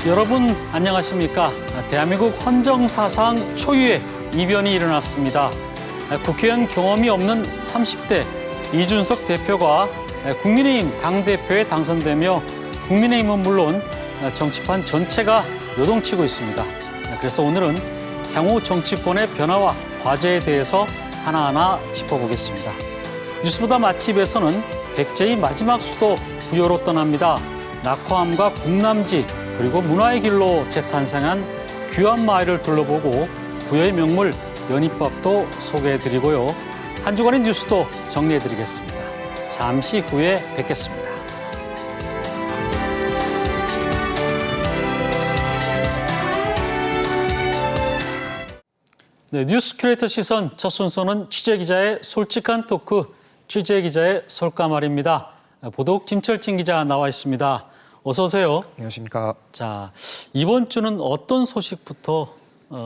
여러분 안녕하십니까? 대한민국 헌정사상 초유의 이변이 일어났습니다. 국회의원 경험이 없는 30대 이준석 대표가 국민의힘 당대표에 당선되며 국민의힘은 물론 정치판 전체가 요동치고 있습니다. 그래서 오늘은 향후 정치권의 변화와 과제에 대해서 하나하나 짚어보겠습니다. 뉴스보다 맛집에서는 백제의 마지막 수도 부여로 떠납니다. 낙화암과 북남지 그리고 문화의 길로 재탄생한 귀한 마을을 둘러보고 부여의 명물 연희밥도 소개해드리고요. 한 주간의 뉴스도 정리해드리겠습니다. 잠시 후에 뵙겠습니다. 네, 뉴스 큐레이터 시선 첫 순서는 취재기자의 솔직한 토크, 취재기자의 솔까말입니다. 보도국 김철진 기자 나와 있습니다. 어서 오세요. 안녕하십니까. 자, 이번 주는 어떤 소식부터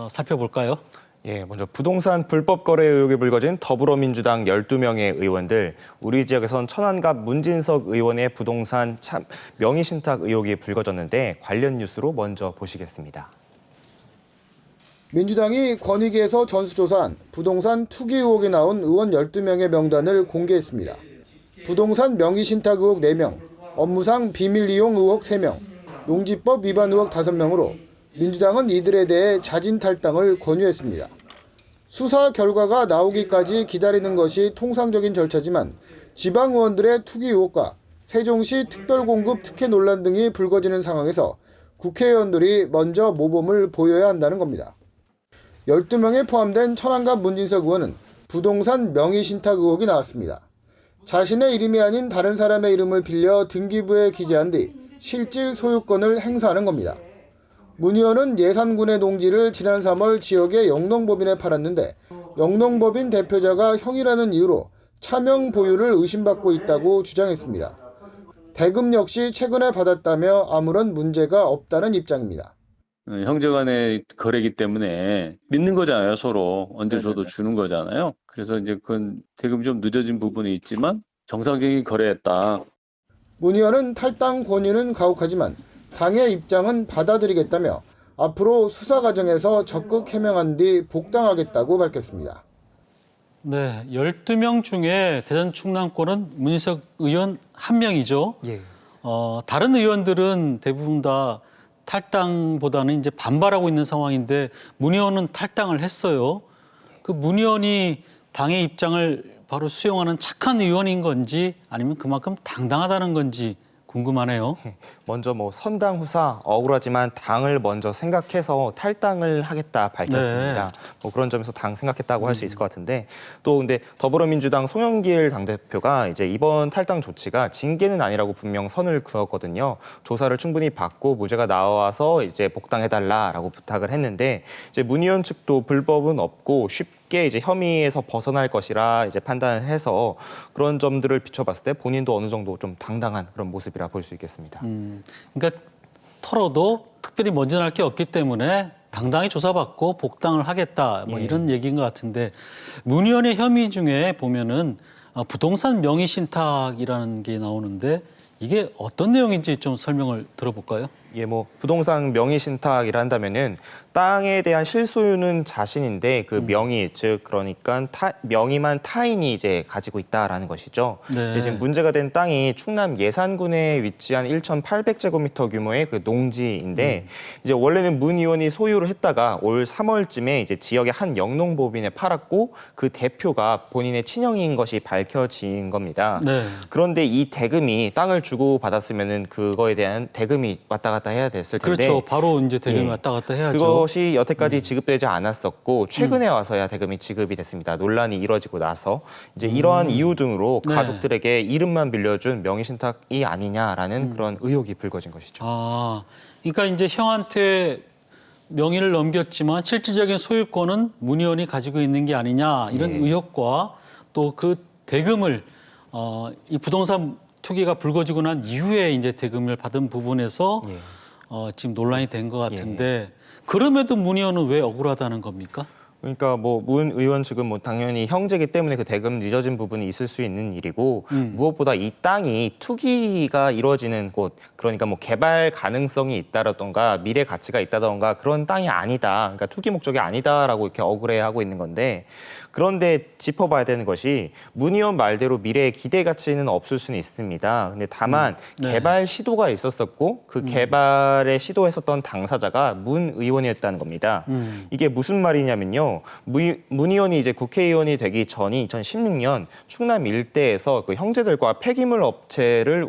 살펴볼까요? 예, 먼저 부동산 불법 거래 의혹이 불거진 더불어민주당 12명의 의원들, 우리 지역에선 천안갑 문진석 의원의 부동산 명의 신탁 의혹이 불거졌는데 관련 뉴스로 먼저 보시겠습니다. 민주당이 권익위에서 전수조사한 부동산 투기 의혹이 나온 의원 12명의 명단을 공개했습니다. 부동산 명의 신탁 의혹 4명, 업무상 비밀 이용 의혹 3명, 농지법 위반 의혹 5명으로 민주당은 이들에 대해 자진 탈당을 권유했습니다. 수사 결과가 나오기까지 기다리는 것이 통상적인 절차지만 지방 의원들의 투기 의혹과 세종시 특별공급 특혜 논란 등이 불거지는 상황에서 국회의원들이 먼저 모범을 보여야 한다는 겁니다. 12명에 포함된 천안갑 문진석 의원은 부동산 명의 신탁 의혹이 나왔습니다. 자신의 이름이 아닌 다른 사람의 이름을 빌려 등기부에 기재한 뒤 실질 소유권을 행사하는 겁니다. 문 의원은 예산군의 농지를 지난 3월 지역의 영농법인에 팔았는데 영농법인 대표자가 형이라는 이유로 차명 보유를 의심받고 있다고 주장했습니다. 대금 역시 최근에 받았다며 아무런 문제가 없다는 입장입니다. 형제간의 거래이기 때문에 믿는 거잖아요, 서로. 언제 줘도 주는 거잖아요. 그래서 이제 그건 대금이 좀 늦어진 부분이 있지만 정상적인 거래였다. 문 의원은 탈당 권유는 가혹하지만 당의 입장은 받아들이겠다며 앞으로 수사 과정에서 적극 해명한 뒤 복당하겠다고 밝혔습니다. 네, 12명 중에 대전 충남권은 문희석 의원 1명이죠. 예. 다른 의원들은 대부분 다 탈당보다는 이제 반발하고 있는 상황인데 문 의원은 탈당을 했어요. 그 문 의원이 당의 입장을 바로 수용하는 착한 의원인 건지 아니면 그만큼 당당하다는 건지 궁금하네요. 먼저 선당 후사 억울하지만 당을 먼저 생각해서 탈당을 하겠다 밝혔습니다. 네. 그런 점에서 당 생각했다고 할 수 있을 것 같은데 또 근데 더불어민주당 송영길 당대표가 이제 이번 탈당 조치가 징계는 아니라고 분명 선을 그었거든요. 조사를 충분히 받고 무죄가 나와서 이제 복당해달라라고 부탁을 했는데 이제 문 의원 측도 불법은 없고 쉽게 이제 혐의에서 벗어날 것이라 이제 판단을 해서 그런 점들을 비춰봤을 때 본인도 어느 정도 좀 당당한 그런 모습이라 볼 수 있겠습니다. 그러니까 털어도 특별히 먼저 날 게 없기 때문에 당당히 조사받고 복당을 하겠다 예. 이런 얘기인 것 같은데 문 의원의 혐의 중에 보면은 부동산 명의 신탁이라는 게 나오는데 이게 어떤 내용인지 좀 설명을 들어볼까요? 예, 부동산 명의 신탁이라 한다면은 땅에 대한 실소유는 자신인데 그 명의, 즉 그러니까 명의만 타인이 이제 가지고 있다라는 것이죠. 네. 이제 지금 문제가 된 땅이 충남 예산군에 위치한 1,800제곱미터 규모의 그 농지인데 이제 원래는 문 의원이 소유를 했다가 올 3월쯤에 이제 지역의 한 영농법인에 팔았고 그 대표가 본인의 친형인 것이 밝혀진 겁니다. 네. 그런데 이 대금이 땅을 주고 받았으면은 그거에 대한 대금이 왔다 갔다 해야 됐을 텐데. 그렇죠. 바로 이제 대금이 예. 왔다 갔다 해야죠. 그것이 여태까지 지급되지 않았었고 최근에 와서야 대금이 지급이 됐습니다. 논란이 이뤄지고 나서 이제 이러한 이유 등으로 네. 가족들에게 이름만 빌려준 명의 신탁이 아니냐라는 그런 의혹이 불거진 것이죠. 그러니까 이제 형한테 명의를 넘겼지만 실질적인 소유권은 문 의원이 가지고 있는 게 아니냐 이런 예. 의혹과 또 그 대금을 이 부동산 투기가 불거지고 난 이후에 이제 대금을 받은 부분에서 지금 논란이 된 것 같은데 그럼에도 문 의원은 왜 억울하다는 겁니까? 그러니까 뭐 문 의원 측은 뭐 당연히 형제기 때문에 그 대금 늦어진 부분이 있을 수 있는 일이고 무엇보다 이 땅이 투기가 이루어지는 곳, 그러니까 뭐 개발 가능성이 있다라던가 미래 가치가 있다던가 그런 땅이 아니다. 그러니까 투기 목적이 아니다라고 이렇게 억울해하고 있는 건데, 그런데 짚어봐야 되는 것이 문 의원 말대로 미래의 기대 가치는 없을 수는 있습니다. 근데 다만 네. 개발 시도가 있었었고 그 개발에 시도했었던 당사자가 문 의원이었다는 겁니다. 이게 무슨 말이냐면요. 문 의원이 이제 국회의원이 되기 전이 2016년 충남 일대에서 그 형제들과 폐기물 업체를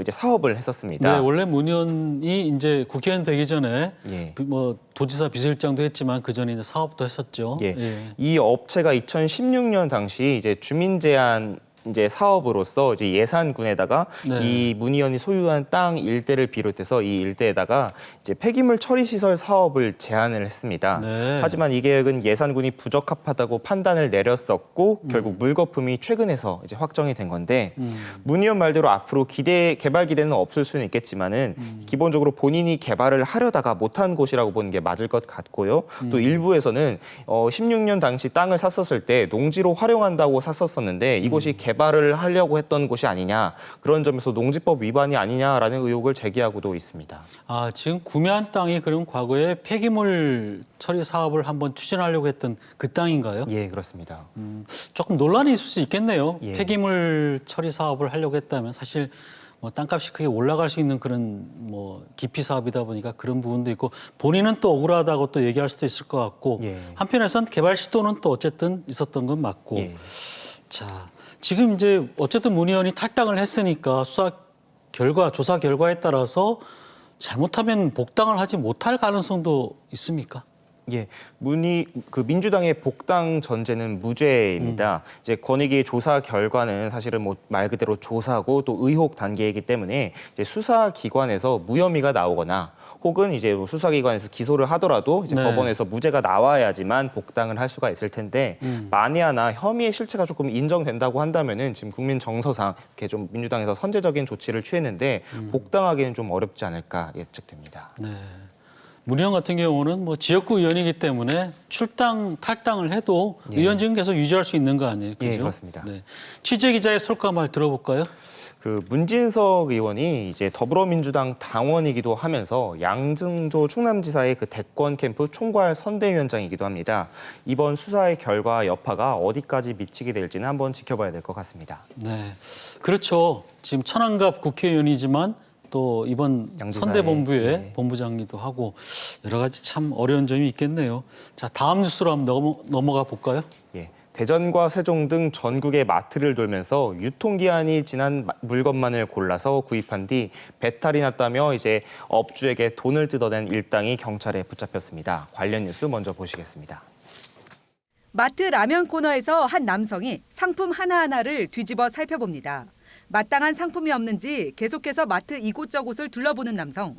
이제 사업을 했었습니다. 네, 원래 문 의원이 이제 국회의원 되기 전에 예. 뭐 도지사 비서실장도 했지만 그 전에 이제 사업도 했었죠. 예. 예. 이 업체가 2016년 당시 이제 주민 제한 이제 사업으로서 이제 예산군에다가 네. 이 문 의원이 소유한 땅 일대를 비롯해서 이 일대에다가 이제 폐기물 처리 시설 사업을 제안을 했습니다. 네. 하지만 이 계획은 예산군이 부적합하다고 판단을 내렸었고 결국 물거품이 최근에서 이제 확정이 된 건데 문 의원 말대로 앞으로 개발 기대는 없을 수는 있겠지만은 기본적으로 본인이 개발을 하려다가 못한 곳이라고 보는 게 맞을 것 같고요. 또 일부에서는 16년 당시 땅을 샀었을 때 농지로 활용한다고 샀었었는데 이곳이 개발을 하려고 했던 곳이 아니냐, 그런 점에서 농지법 위반이 아니냐라는 의혹을 제기하고도 있습니다. 아, 지금 구매한 땅이 그럼 과거에 폐기물 처리 사업을 한번 추진하려고 했던 그 땅인가요? 예, 그렇습니다. 조금 논란이 있을 수 있겠네요. 예. 폐기물 처리 사업을 하려고 했다면 사실 뭐 땅값이 크게 올라갈 수 있는 그런 뭐 기피 사업이다 보니까 그런 부분도 있고 본인은 또 억울하다고 또 얘기할 수도 있을 것 같고 예. 한편에선 개발 시도는 또 어쨌든 있었던 건 맞고 예. 자, 지금 이제 어쨌든 문 의원이 탈당을 했으니까 조사 결과에 따라서 잘못하면 복당을 하지 못할 가능성도 있습니까? 예, 민주당의 복당 전제는 무죄입니다. 이제 권익위 조사 결과는 사실은 뭐 말 그대로 조사고 또 의혹 단계이기 때문에 이제 수사기관에서 무혐의가 나오거나 혹은 이제 수사기관에서 기소를 하더라도 이제 네. 법원에서 무죄가 나와야지만 복당을 할 수가 있을 텐데 만에 하나 혐의의 실체가 조금 인정된다고 한다면은 지금 국민 정서상 이렇게 좀 민주당에서 선제적인 조치를 취했는데 복당하기는 좀 어렵지 않을까 예측됩니다. 네. 문 의원 같은 경우는 뭐 지역구 의원이기 때문에 탈당을 해도 예. 의원직은 계속 유지할 수 있는 거 아니에요? 그죠? 예, 그렇습니다. 네. 취재 기자의 솔까 말 들어볼까요? 그 문진석 의원이 이제 더불어민주당 당원이기도 하면서 양승조 충남지사의 그 대권 캠프 총괄 선대위원장이기도 합니다. 이번 수사의 결과 여파가 어디까지 미치게 될지는 한번 지켜봐야 될 것 같습니다. 네. 그렇죠. 지금 천안갑 국회의원이지만 또 이번 양지사의, 선대본부의 예. 본부장이기도 하고 여러 가지 참 어려운 점이 있겠네요. 자, 다음 뉴스로 한번 넘어가 볼까요? 예, 대전과 세종 등 전국의 마트를 돌면서 유통기한이 지난 물건만을 골라서 구입한 뒤 배탈이 났다며 이제 업주에게 돈을 뜯어낸 일당이 경찰에 붙잡혔습니다. 관련 뉴스 먼저 보시겠습니다. 마트 라면 코너에서 한 남성이 상품 하나하나를 뒤집어 살펴봅니다. 마땅한 상품이 없는지 계속해서 마트 이곳저곳을 둘러보는 남성.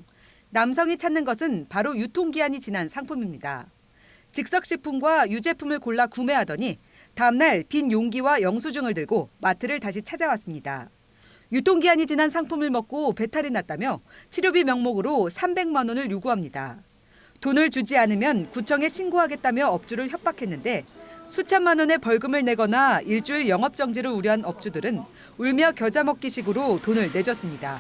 남성이 찾는 것은 바로 유통기한이 지난 상품입니다. 즉석식품과 유제품을 골라 구매하더니 다음날 빈 용기와 영수증을 들고 마트를 다시 찾아왔습니다. 유통기한이 지난 상품을 먹고 배탈이 났다며 치료비 명목으로 300만 원을 요구합니다. 돈을 주지 않으면 구청에 신고하겠다며 업주를 협박했는데 수천만 원의 벌금을 내거나 일주일 영업정지를 우려한 업주들은 울며 겨자 먹기식으로 돈을 내줬습니다.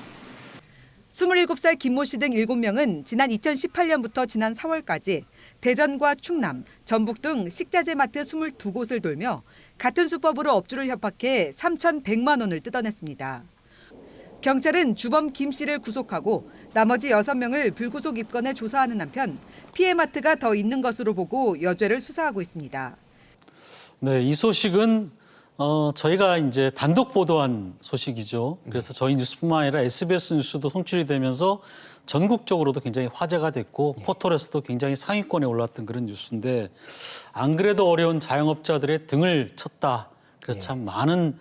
27살 김모 씨 등 7명은 지난 2018년부터 지난 4월까지 대전과 충남, 전북 등 식자재 마트 22곳을 돌며 같은 수법으로 업주를 협박해 3,100만 원을 뜯어냈습니다. 경찰은 주범 김 씨를 구속하고 나머지 6명을 불구속 입건해 조사하는 한편 피해 마트가 더 있는 것으로 보고 여죄를 수사하고 있습니다. 네, 이 소식은 저희가 이제 단독 보도한 소식이죠. 그래서 저희 뉴스뿐만 아니라 SBS 뉴스도 송출이 되면서 전국적으로도 굉장히 화제가 됐고 포털에서도 굉장히 상위권에 올랐던 그런 뉴스인데 안 그래도 어려운 자영업자들의 등을 쳤다. 그래서 참 많은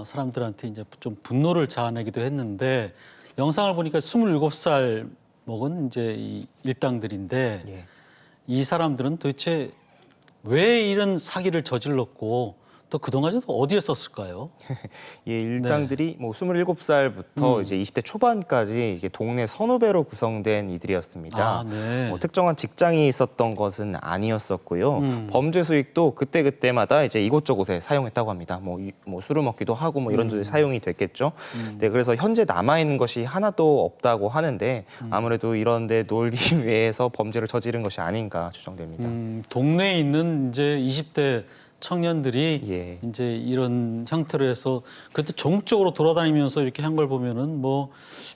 사람들한테 이제 좀 분노를 자아내기도 했는데 영상을 보니까 27살 먹은 이제 이 일당들인데 이 사람들은 도대체 왜 이런 사기를 저질렀고 또 그동안에도 어디에 썼을까요? 예, 일당들이 뭐 27살부터 이제 20대 초반까지 이게 동네 선후배로 구성된 이들이었습니다. 아, 네. 뭐 특정한 직장이 있었던 것은 아니었었고요. 범죄 수익도 그때그때마다 이제 이곳저곳에 사용했다고 합니다. 뭐 술을 먹기도 하고 뭐 이런 데 사용이 됐겠죠. 네, 그래서 현재 남아 있는 것이 하나도 없다고 하는데 아무래도 이런 데 놀기 위해서 범죄를 저지른 것이 아닌가 추정됩니다. 동네에 있는 이제 20대 청년들이 예. 이제 이런 형태로 해서 그래도 전국적으로 돌아다니면서 이렇게 한 걸 보면은 뭐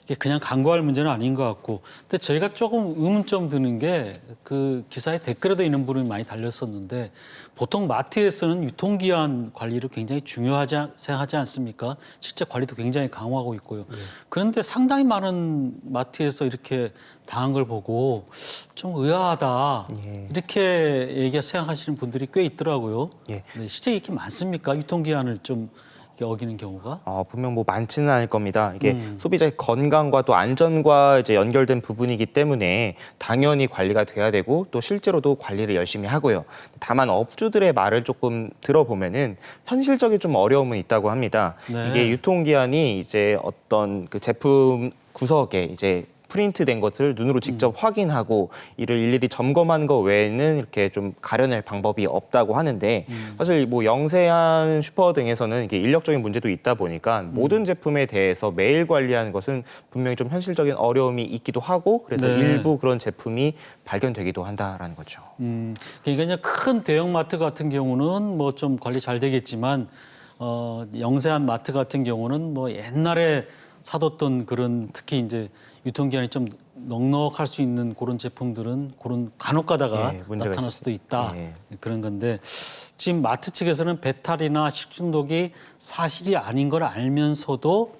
이게 그냥 간과할 문제는 아닌 것 같고, 근데 저희가 조금 의문점 드는 게 그 기사에 댓글에도 이런 부분이 많이 달렸었는데, 보통 마트에서는 유통기한 관리를 굉장히 중요하지 생각하지 않습니까? 실제 관리도 굉장히 강화하고 있고요. 그런데 상당히 많은 마트에서 이렇게 당한 걸 보고 좀 의아하다 이렇게 생각하시는 분들이 꽤 있더라고요. 예. 네, 실제 이렇게 많습니까? 유통기한을 좀 이렇게 어기는 경우가? 분명 뭐 많지는 않을 겁니다. 이게 소비자의 건강과 또 안전과 이제 연결된 부분이기 때문에 당연히 관리가 돼야 되고 또 실제로도 관리를 열심히 하고요. 다만 업주들의 말을 조금 들어보면은 현실적인 좀 어려움은 있다고 합니다. 네. 이게 유통기한이 이제 어떤 그 제품 구석에 이제 프린트된 것을 눈으로 직접 확인하고 이를 일일이 점검하는 것 외에는 이렇게 좀 가려낼 방법이 없다고 하는데 사실 뭐 영세한 슈퍼 등에서는 이게 인력적인 문제도 있다 보니까 모든 제품에 대해서 매일 관리하는 것은 분명히 좀 현실적인 어려움이 있기도 하고 그래서 네. 일부 그런 제품이 발견되기도 한다라는 거죠. 그러니까 이제 큰 대형마트 같은 경우는 뭐 좀 관리 잘 되겠지만 영세한 마트 같은 경우는 뭐 옛날에 사뒀던 그런 특히 이제 유통기한이 좀 넉넉할 수 있는 그런 제품들은 그런 간혹 가다가 예, 문제가 나타날 있을 수도 있다. 예. 그런 건데 지금 마트 측에서는 배탈이나 식중독이 사실이 아닌 걸 알면서도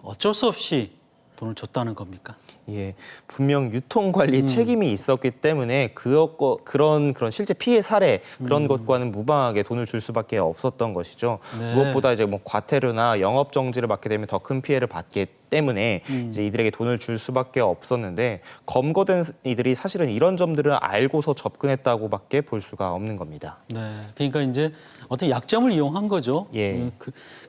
어쩔 수 없이 돈을 줬다는 겁니까? 예, 분명 유통 관리 책임이 있었기 때문에 그런 실제 피해 사례 그런 것과는 무방하게 돈을 줄 수밖에 없었던 것이죠. 네. 무엇보다 이제 뭐 과태료나 영업 정지를 받게 되면 더 큰 피해를 받기 때문에 이제 이들에게 돈을 줄 수밖에 없었는데 검거된 이들이 사실은 이런 점들을 알고서 접근했다고밖에 볼 수가 없는 겁니다. 네, 그러니까 이제 어떤 약점을 이용한 거죠. 예.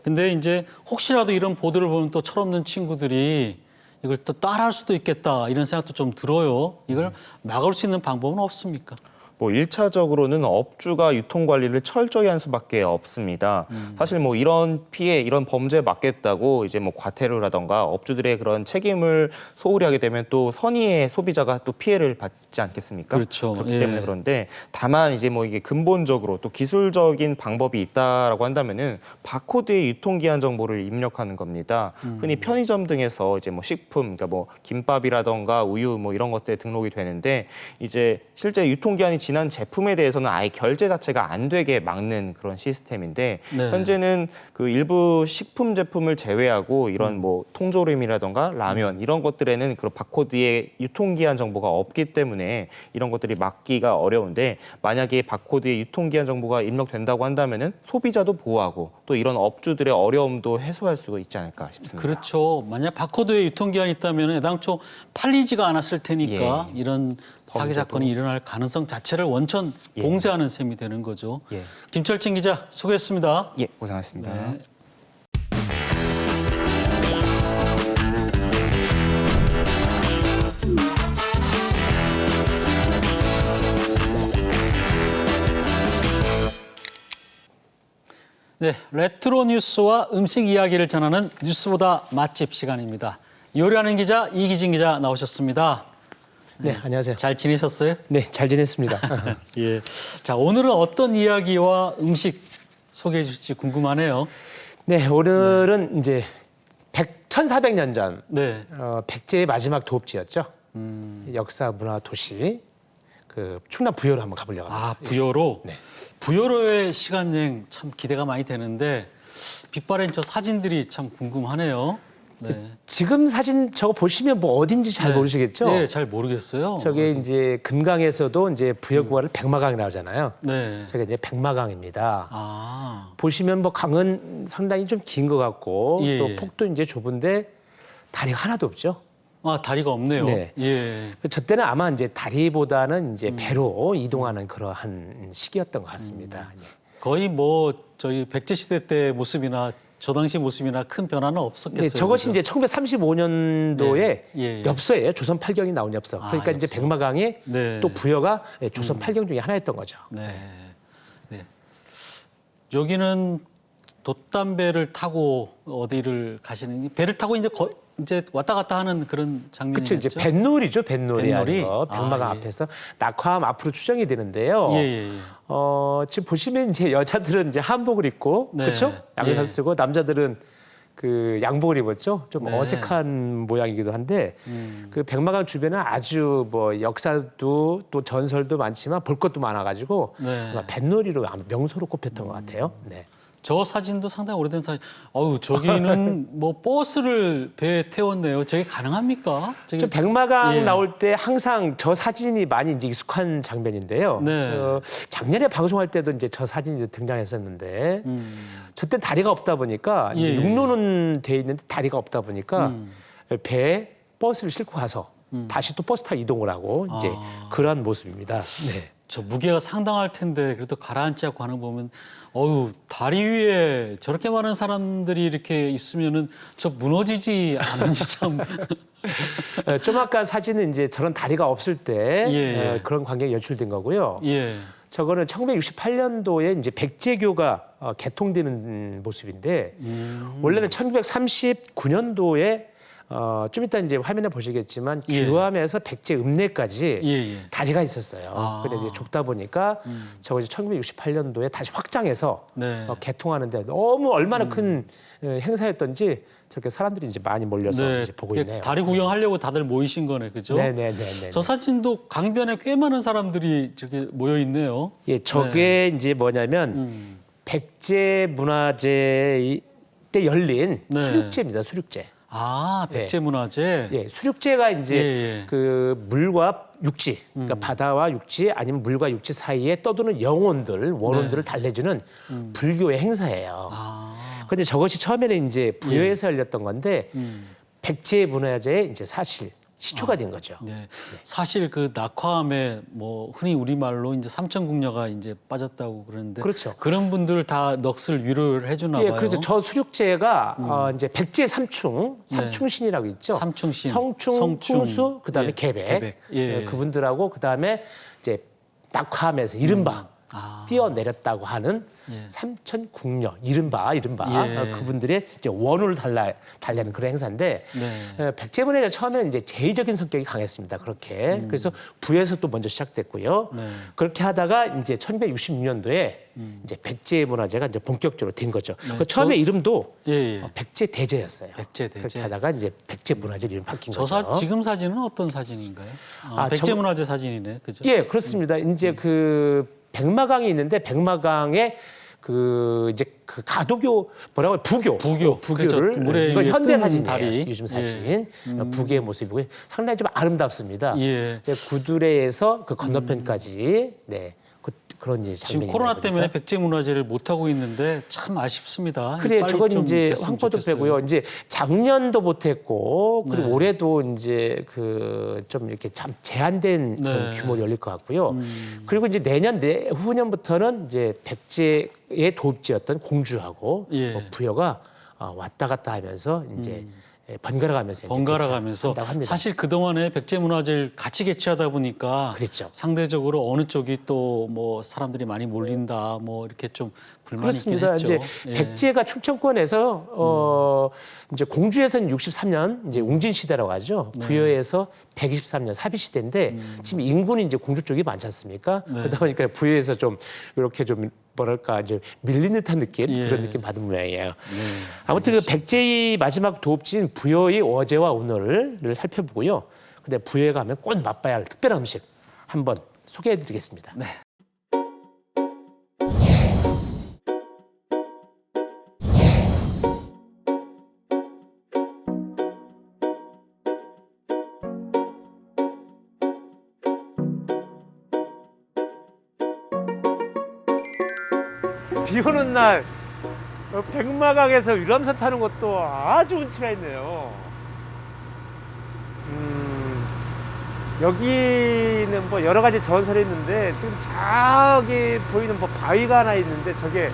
근데 이제 혹시라도 이런 보도를 보면 또 철없는 친구들이 이걸 또 따라할 수도 있겠다 이런 생각도 좀 들어요. 이걸 막을 수 있는 방법은 없습니까? 뭐 1차적으로는 업주가 유통 관리를 철저히 한 수밖에 없습니다. 사실 뭐 이런 피해, 이런 범죄에 막겠다고 이제 뭐 과태료라던가 업주들의 그런 책임을 소홀히 하게 되면 또 선의의 소비자가 또 피해를 받지 않겠습니까? 그렇죠. 그렇기 예. 때문에 그런데 다만 이제 뭐 이게 근본적으로 또 기술적인 방법이 있다라고 한다면은 바코드에 유통기한 정보를 입력하는 겁니다. 흔히 편의점 등에서 이제 뭐 식품, 그러니까 뭐 김밥이라던가 우유 뭐 이런 것들에 등록이 되는데 이제 실제 유통기한이 지난 제품에 대해서는 아예 결제 자체가 안 되게 막는 그런 시스템인데 네. 현재는 그 일부 식품 제품을 제외하고 이런 뭐 통조림이라던가 라면 이런 것들에는 그런 바코드에 유통기한 정보가 없기 때문에 이런 것들이 막기가 어려운데 만약에 바코드에 유통기한 정보가 입력된다고 한다면은 소비자도 보호하고 또 이런 업주들의 어려움도 해소할 수 있지 않을까 싶습니다. 그렇죠. 만약 바코드에 유통기한이 있다면 애당초 팔리지가 않았을 테니까 예. 이런 사기 범죄도. 사건이 일어날 가능성 자체를 원천 예. 봉쇄하는 셈이 되는 거죠. 예. 김철진 기자 수고했습니다. 예, 고생하셨습니다. 네. 네, 레트로 뉴스와 음식 이야기를 전하는 뉴스보다 맛집 시간입니다. 요리하는 기자 이기진 기자 나오셨습니다. 네, 안녕하세요. 잘 지내셨어요? 네, 잘 지냈습니다. 예. 자, 오늘은 어떤 이야기와 음식 소개해 주실지 궁금하네요. 네, 오늘은 이제 1400년 전 네. 백제의 마지막 도읍지였죠. 역사 문화 도시 그 충남 부여로 한번 가보려고 합니다. 아, 부여로. 네. 부여로의 시간 여행 참 기대가 많이 되는데 빛바랜 저 사진들이 참 궁금하네요. 네. 지금 사진 저거 보시면 뭐 어딘지 잘 네. 모르시겠죠? 네, 잘 모르겠어요. 저게 이제 금강에서도 이제 부여구화를 백마강이 나오잖아요. 네. 저게 이제 백마강입니다. 아. 보시면 뭐 강은 상당히 좀 긴 것 같고 예, 또 예. 폭도 이제 좁은데 다리가 하나도 없죠. 아, 다리가 없네요. 네. 예. 저 때는 아마 이제 다리보다는 이제 배로 이동하는 그러한 시기였던 것 같습니다. 예. 거의 뭐 저희 백제 시대 때 모습이나 저 당시 모습이나 큰 변화는 없었겠어요. 네, 저것이 그죠? 이제 1935년도에 네. 예, 예. 엽서예요. 조선 팔경이 나온 엽서. 그러니까 이제 엽서. 백마강이 네. 또 부여가 조선 팔경 중에 하나였던 거죠. 네. 네. 여기는 돛담배를 타고 어디를 가시는 배를 타고 이제 왔다 갔다 하는 그런 장면이죠. 그렇죠. 이제 뱃놀이죠. 뱃놀이 뱃놀이? 하는 거. 백마강 아, 예. 앞에서 낙화암 앞으로 추정이 되는데요. 예, 예, 예. 지금 보시면 이제 여자들은 이제 한복을 입고 네. 그렇죠? 양의사를 예. 쓰고 남자들은 그 양복을 입었죠. 좀 네. 어색한 모양이기도 한데 그 백마강 주변은 아주 뭐 역사도 또 전설도 많지만 볼 것도 많아가지고 네. 아마 뱃놀이로 아마 명소로 꼽혔던 것 같아요. 네. 저 사진도 상당히 오래된 사진. 어우, 저기는 뭐 버스를 배에 태웠네요. 저게 가능합니까? 저게 저 백마강 예. 나올 때 항상 저 사진이 많이 이제 익숙한 장면인데요. 네. 작년에 방송할 때도 이제 저 사진이 등장했었는데 저때 다리가 없다 보니까 이제 예, 예. 육로는 돼 있는데 다리가 없다 보니까 배에 버스를 싣고 가서 다시 또 버스 타고 이동을 하고 이제 그러한 모습입니다. 네. 저 무게가 상당할 텐데 그래도 가라앉지 않고 하는 거 보면 어우, 다리 위에 저렇게 많은 사람들이 이렇게 있으면은 저 무너지지 않은지 참. 좀 아까 사진은 이제 저런 다리가 없을 때 예, 예. 그런 광경이 연출된 거고요. 예. 저거는 1968년도에 이제 백제교가 개통되는 모습인데 원래는 1939년도에 좀 이따 이제 화면에 보시겠지만 예. 규암에서 백제 읍내까지 예, 예. 다리가 있었어요. 아. 근데 이제 좁다 보니까 저거 이제 1968년도에 다시 확장해서 네. 개통하는데 너무 얼마나 큰 행사였던지 저렇게 사람들이 이제 많이 몰려서 이제 보고 이게 있네요. 다리 구경하려고 다들 모이신 거네, 그죠? 네네네. 저 사진도 강변에 꽤 많은 사람들이 저기 모여 있네요. 예, 저게 이제 뭐냐면 백제 문화제 때 열린 네. 수륙제입니다. 수륙제. 아, 백제문화재. 예, 수륙제가 이제 예, 예. 그 물과 육지, 그러니까 바다와 육지 아니면 물과 육지 사이에 떠도는 영혼들, 원혼들을 달래주는 불교의 행사예요. 아, 그런데 저것이 처음에는 이제 부여에서 열렸던 건데 백제 문화재의 이제 사실 시초가 된 거죠. 네. 사실 그 낙화암에 뭐 흔히 우리말로 이제 삼천궁녀가 이제 빠졌다고 그러는데 그렇죠. 그런 분들 다 넋을 위로를 해주나 예, 봐요. 그래서 저 수륙제가 이제 백제 삼충신이라고 있죠. 삼충신, 성충, 풍수, 그다음에 예, 계백, 계백. 예. 그분들하고 그다음에 이제 낙화암에서 이른바 아. 뛰어내렸다고 하는 예. 삼천궁녀, 이른바 예. 그분들의 이제 원호를 달래는 그런 행사인데 네. 백제문화가 처음에는 이제 제의적인 성격이 강했습니다. 그렇게 그래서 부에서 또 먼저 시작됐고요. 네. 그렇게 하다가 이제 1966년도에 이제 백제문화재가 이제 본격적으로 된 거죠. 네, 그 처음에 이름도 예, 예. 백제대제였어요. 백제대제. 그렇게 하다가 이제 백제문화재 이름 바뀐 저 거죠. 지금 사진은 어떤 사진인가요? 아, 백제문화재 사진이네, 그죠? 예, 그렇습니다. 이제 그 백마강이 있는데 백마강에 그 이제 그 가도교 뭐라고 해요? 부교를 그렇죠. 물에 이건 위에 현대 뜬 사진이에요. 다리. 요즘 예. 사진 부교의 모습이고 상당히 좀 아름답습니다. 예. 이제 구두레에서 그 건너편까지 그런 이제 지금 장면이 코로나 나오니까. 때문에 백제문화재를 못 하고 있는데 참 아쉽습니다. 그래, 빨리 저건 좀 이제 됐으면 황포도 좋겠어요. 빼고요. 이제 작년도 못했고 그리고 네. 올해도 이제 그 좀 이렇게 참 제한된 그런 네. 규모로 열릴 것 같고요. 그리고 이제 내년 내후년부터는 이제 백제의 도읍지였던 공주하고 예. 부여가 왔다 갔다 하면서 이제 번갈아가면서 이제 번갈아가면서 개최한다고 합니다. 사실 그동안에 백제문화재를 같이 개최하다 보니까 그렇죠. 상대적으로 어느 쪽이 또 뭐 사람들이 많이 몰린다 뭐 이렇게 좀 불만이 그렇습니다. 있긴 이제 했죠. 예. 백제가 충청권에서 이제 공주에서는 63년 이제 웅진 시대라고 하죠. 네. 부여에서 123년 사비 시대인데 지금 인구는 이제 공주 쪽이 많지 않습니까? 네. 그러다 보니까 부여에서 좀 이렇게 좀 뭐랄까 이제 밀린 듯한 느낌 예. 그런 느낌 받은 모양이에요. 네. 아무튼 그 백제의 마지막 도읍지인 부여의 어제와 오늘을 살펴보고요. 근데 부여에 가면 꼭 맛봐야 할 특별한 음식 한번 소개해드리겠습니다. 네. 비 오는 날 백마강에서 유람선 타는 것도 아주 운치가 있네요. 여기는 뭐 여러 가지 전설이 있는데 지금 저기 보이는 뭐 바위가 하나 있는데 저게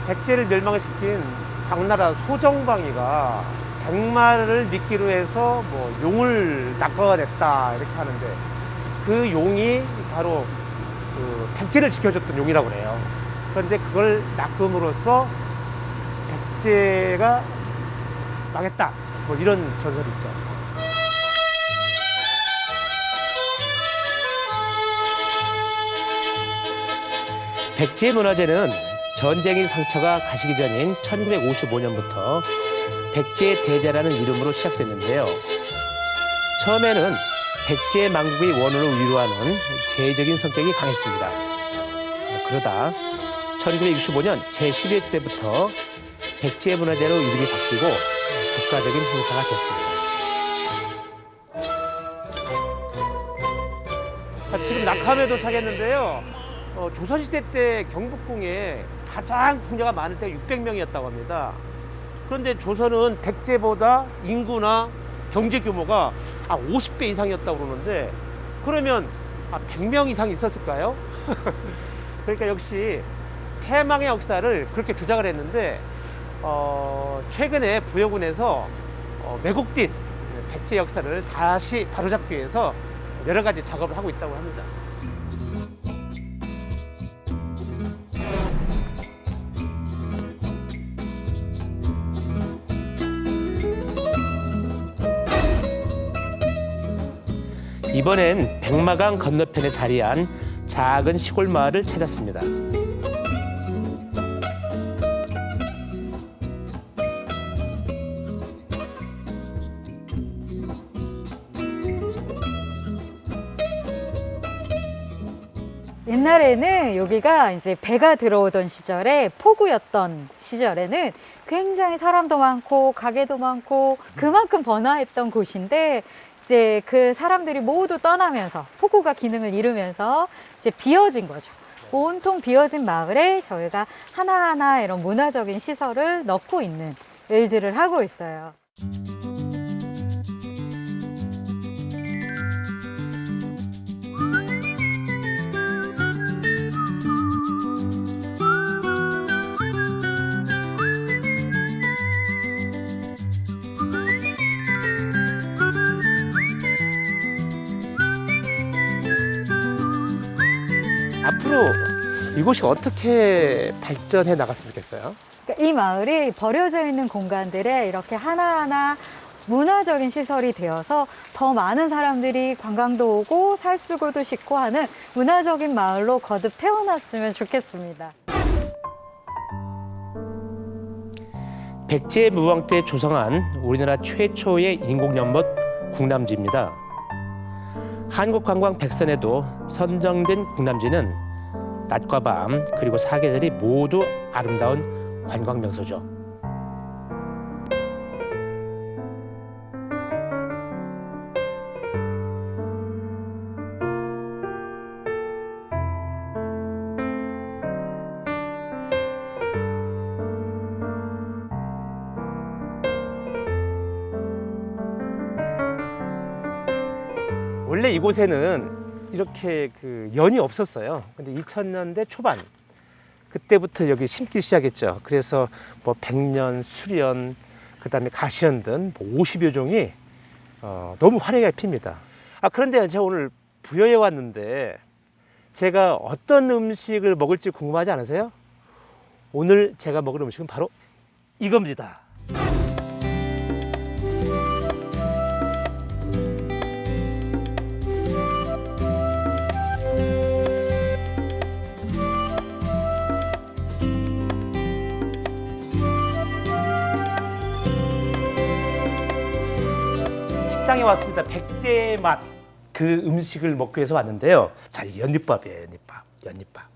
백제를 멸망을 시킨 당나라 소정방이가 백마를 미끼로 해서 뭐 용을 낚아냈다 이렇게 하는데 그 용이 바로 그 백제를 지켜줬던 용이라고 그래요. 그런데 그걸 낚음으로써 백제가 망했다 뭐 이런 전설이 있죠. 백제문화재는 전쟁의 상처가 가시기 전인 1955년부터 백제 대제라는 이름으로 시작됐는데요. 처음에는 백제 망국의 원혼을 위로하는 제적인 성격이 강했습니다. 그러다 1965년 제11회 때부터 백제문화재로 이름이 바뀌고 국가적인 행사가 됐습니다. 지금 낙함에 도착했는데요. 조선시대 때 경복궁에 가장 궁녀가 많을 때 600명이었다고 합니다. 그런데 조선은 백제보다 인구나 경제 규모가 50배 이상이었다고 그러는데 그러면 100명 이상 있었을까요? 그러니까 역시 패망의 역사를 그렇게 주장을 했는데 최근에 부여군에서 왜곡된 백제 역사를 다시 바로잡기 위해서 여러 가지 작업을 하고 있다고 합니다. 이번엔 백마강 건너편에 자리한 작은 시골 마을을 찾았습니다. 옛날에는 여기가 이제 배가 들어오던 시절에 포구였던 시절에는 굉장히 사람도 많고 가게도 많고 그만큼 번화했던 곳인데 이제 그 사람들이 모두 떠나면서 포구가 기능을 잃으면서 이제 비어진 거죠. 온통 비어진 마을에 저희가 하나하나 이런 문화적인 시설을 넣고 있는 일들을 하고 있어요. 앞으로 이곳이 어떻게 발전해 나갔으면 좋겠어요? 그러니까 이 마을이 버려져 있는 공간들에 이렇게 하나하나 문화적인 시설이 되어서 더 많은 사람들이 관광도 오고 살수고도 싶고 하는 문화적인 마을로 거듭 태어났으면 좋겠습니다. 백제무왕 때 조성한 우리나라 최초의 인공연못 국람지입니다. 한국관광 100선에도 선정된 국람지는 낮과 밤 그리고 사계절이 모두 아름다운 관광 명소죠. 원래 이곳에는 이렇게 그 연이 없었어요. 근데 2000년대 초반 그때부터 여기 심기 시작했죠. 그래서 뭐 백년, 수련, 그다음에 가시연 등 50여 종이 너무 화려하게 핍니다. 그런데 제가 오늘 부여에 왔는데 제가 어떤 음식을 먹을지 궁금하지 않으세요? 오늘 제가 먹을 음식은 바로 이겁니다. 식당에 왔습니다. 백제 맛 그 음식을 먹기 위해서 왔는데요. 자, 연잎밥이에요. 연잎밥.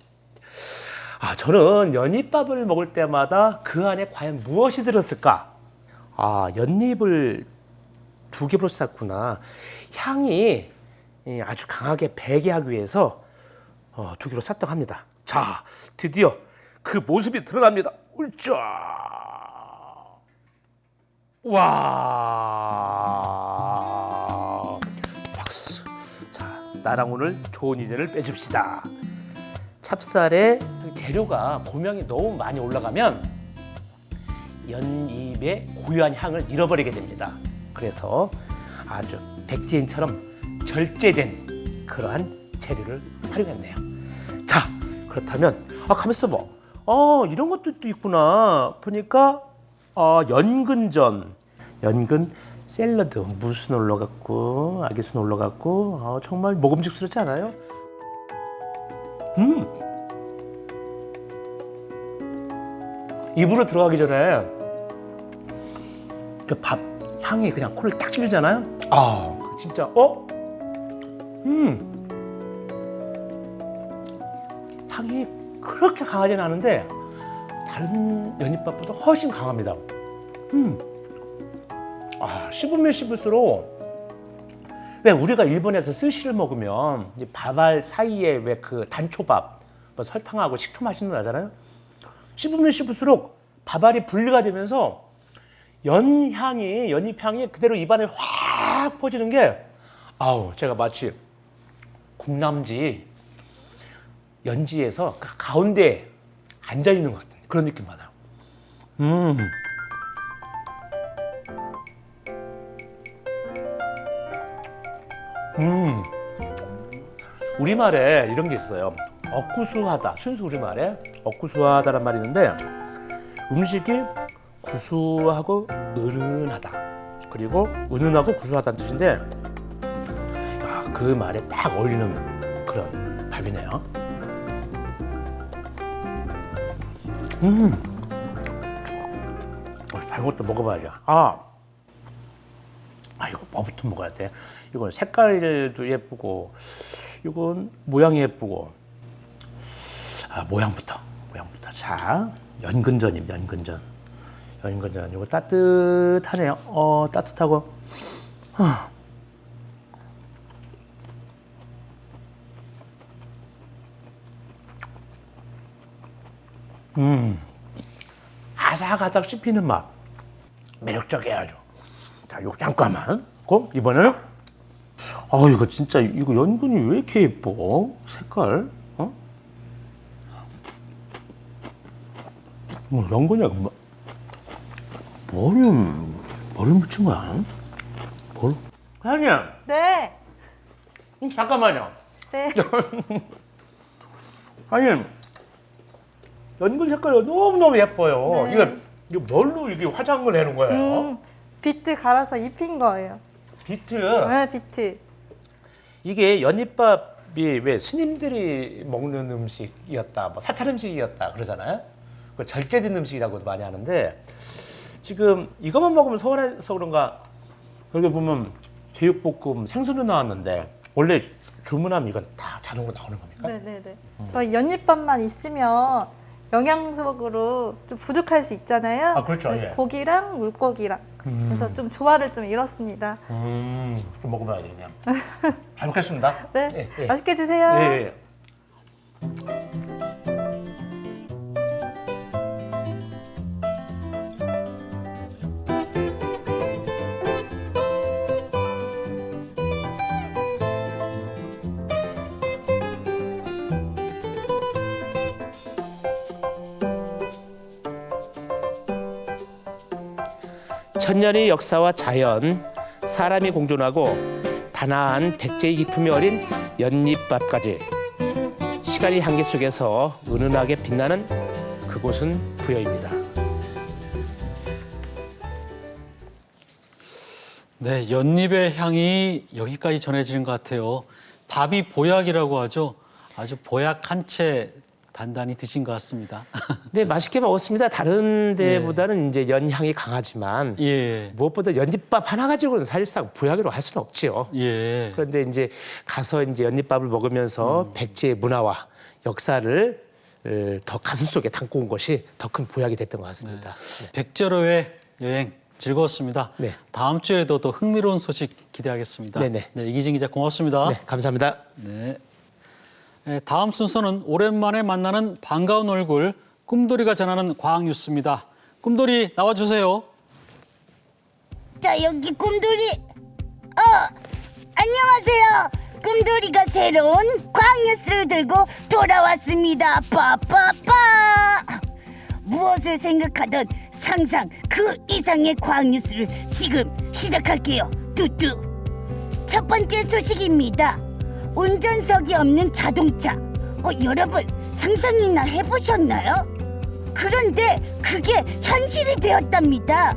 저는 연잎밥을 먹을 때마다 그 안에 과연 무엇이 들었을까? 연잎을 2겹으로 쌌구나. 향이 아주 강하게 배게 하기 위해서 2개로 쌌다고 합니다. 자, 드디어 그 모습이 드러납니다. 울짜. 와. 박수. 자, 나랑 오늘 좋은 인연을 맺읍시다. 찹쌀의 재료가 고명이 너무 많이 올라가면 연잎의 고유한 향을 잃어버리게 됩니다. 그래서 아주 백지인처럼 절제된 그러한 재료를 활용했네요. 자, 그렇다면 가만 있어봐. 이런 것도 또 있구나. 보니까 연근전, 연근 샐러드, 무순 올라갔고 아기순 올라갔고 정말 먹음직스럽지 않아요? 입으로 들어가기 전에 그 밥 향이 그냥 코를 딱 찌르잖아요. 진짜 향이 그렇게 강하진 않은데 다른 연잎밥보다 훨씬 강합니다. 씹으면 씹을수록 왜 우리가 일본에서 스시를 먹으면 밥알 사이에 왜 그 단초밥 뭐 설탕하고 식초 맛이 나잖아요. 씹으면 씹을수록 밥알이 분리가 되면서 연잎향이 그대로 입안에 확 퍼지는 게 제가 마치 국남지 연지에서 그 가운데에 앉아 있는 것 같은 그런 느낌 받아요. 우리말에 이런 게 있어요. 엇구수하다. 순수 우리말에 엇구수하다란 말이 있는데 음식이 구수하고 은은하다. 그리고 은은하고 구수하다는 뜻인데 그 말에 딱 어울리는 그런 밥이네요. 다른 것도 먹어봐야죠. 이거 뭐부터 먹어야 돼? 이건 색깔도 예쁘고, 이건 모양이 예쁘고. 모양부터. 자, 연근전입니다. 연근전. 이거 따뜻하네요. 따뜻하고. 아삭아삭 씹히는 맛. 매력적이에요, 아주. 자, 이거 잠깐만. 그럼 이번에는 이거 진짜 이거 연근이 왜 이렇게 예뻐? 색깔. 연근이 뭐를 묻힌 거야? 사장님. 네. 잠깐만요. 네. 사장님. 연근 색깔이 너무너무 예뻐요. 네. 이거 뭘로 이게 화장을 해놓은 거예요? 비트 갈아서 입힌 거예요. 비트. 네, 비트. 이게 연잎밥이 왜 스님들이 먹는 음식이었다, 뭐 사찰 음식이었다 그러잖아요. 그 절제된 음식이라고도 많이 하는데 지금 이것만 먹으면 서운해서 그런가 여기 보면 제육볶음 생선도 나왔는데 원래 주문하면 이건 다 자동으로 나오는 겁니까? 네네네. 저희 연잎밥만 있으면 영양적으로 좀 부족할 수 있잖아요. 그렇죠. 그래서 예. 고기랑 물고기랑. 그래서 좀 조화를 좀 잃었습니다. 좀 먹어봐야 되겠네요. 잘 먹겠습니다. 네. 예. 맛있게 드세요. 예. 천년의 역사와 자연, 사람이 공존하고 단아한 백제의 기품이 어린 연잎밥까지 시간의 한계 속에서 은은하게 빛나는 그곳은 부여입니다. 네, 연잎의 향이 여기까지 전해지는 것 같아요. 밥이 보약이라고 하죠. 아주 보약 한 채 단단히 드신 것 같습니다. 네, 맛있게 먹었습니다. 다른 데보다는 이제 연향이 강하지만 예. 무엇보다 연잎밥 하나 가지고는 사실상 보약이라고 할 수는 없지요. 예. 그런데 이제 가서 이제 연잎밥을 먹으면서 백제의 문화와 역사를 더 가슴속에 담고 온 것이 더 큰 보약이 됐던 것 같습니다. 백제로의 여행 즐거웠습니다. 네. 다음 주에도 더 흥미로운 소식 기대하겠습니다. 네네. 네, 이기진 기자 고맙습니다. 네, 감사합니다. 네. 네, 다음 순서는 오랜만에 만나는 반가운 얼굴 꿈돌이가 전하는 과학 뉴스입니다. 꿈돌이 나와주세요. 자, 여기 꿈돌이. 안녕하세요. 꿈돌이가 새로운 광뉴스를 들고 돌아왔습니다. 빠빠빠. 무엇을 생각하던 상상 그 이상의 광뉴스를 지금 시작할게요. 뚜뚜. 첫 번째 소식입니다. 운전석이 없는 자동차. 여러분 상상이나 해보셨나요? 그런데 그게 현실이 되었답니다.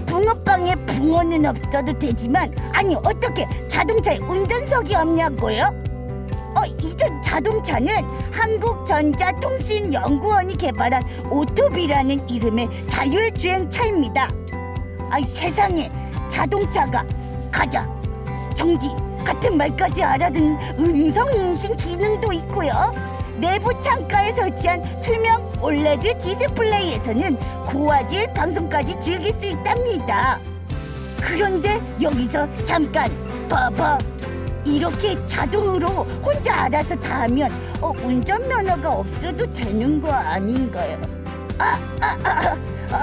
붕어빵에 붕어는 없어도 되지만 아니 어떻게 자동차에 운전석이 없냐고요? 이전 자동차는 한국전자통신연구원이 개발한 오토비라는 이름의 자율주행차입니다. 세상에 자동차가 가자, 정지 같은 말까지 알아듣는 음성인식 기능도 있고요. 내부 창가에 설치한 투명 올레드 디스플레이에서는 고화질 방송까지 즐길 수 있답니다. 그런데 여기서 잠깐 봐봐. 이렇게 자동으로 혼자 알아서 다 하면 운전면허가 없어도 되는 거 아닌가요?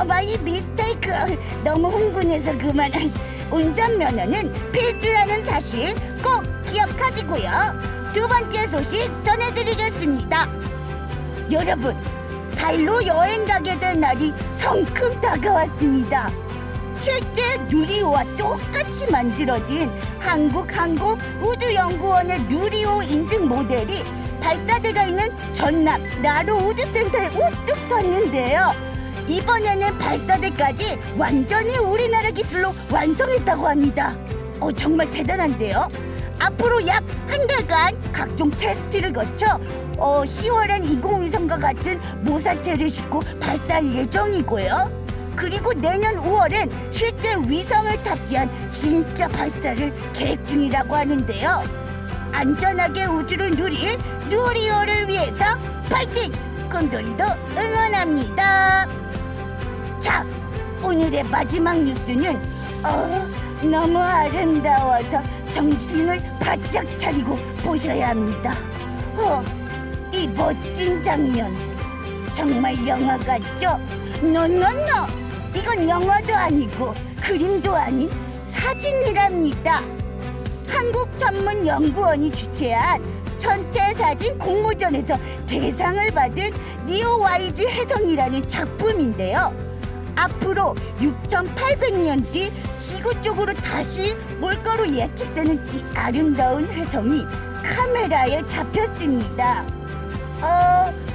마이 미스테이크. 너무 흥분해서 그만. 운전면허는 필수라는 사실 꼭 기억하시고요. 두 번째 소식 전해드리겠습니다. 여러분, 달로 여행 가게 될 날이 성큼 다가왔습니다. 실제 누리호와 똑같이 만들어진 한국우주연구원의 누리호 인증 모델이 발사대가 있는 전남 나로 우주센터에 우뚝 섰는데요. 이번에는 발사대까지 완전히 우리나라 기술로 완성했다고 합니다. 정말 대단한데요. 앞으로 약 한 달간 각종 테스트를 거쳐 10월엔 인공위성과 같은 모사체를 싣고 발사할 예정이고요. 그리고 내년 5월엔 실제 위성을 탑재한 진짜 발사를 계획 중이라고 하는데요. 안전하게 우주를 누릴 누리호를 위해서 파이팅! 꿈돌이도 응원합니다. 자, 오늘의 마지막 뉴스는 너무 아름다워서 정신을 바짝 차리고 보셔야 합니다. 이 멋진 장면 정말 영화 같죠? 노노노! 이건 영화도 아니고 그림도 아닌 사진이랍니다. 한국전문연구원이 주최한 전체 사진 공모전에서 대상을 받은 니오와이즈 혜성이라는 작품인데요. 앞으로 6,800년 뒤 지구 쪽으로 다시 올 거로 예측되는 이 아름다운 혜성이 카메라에 잡혔습니다.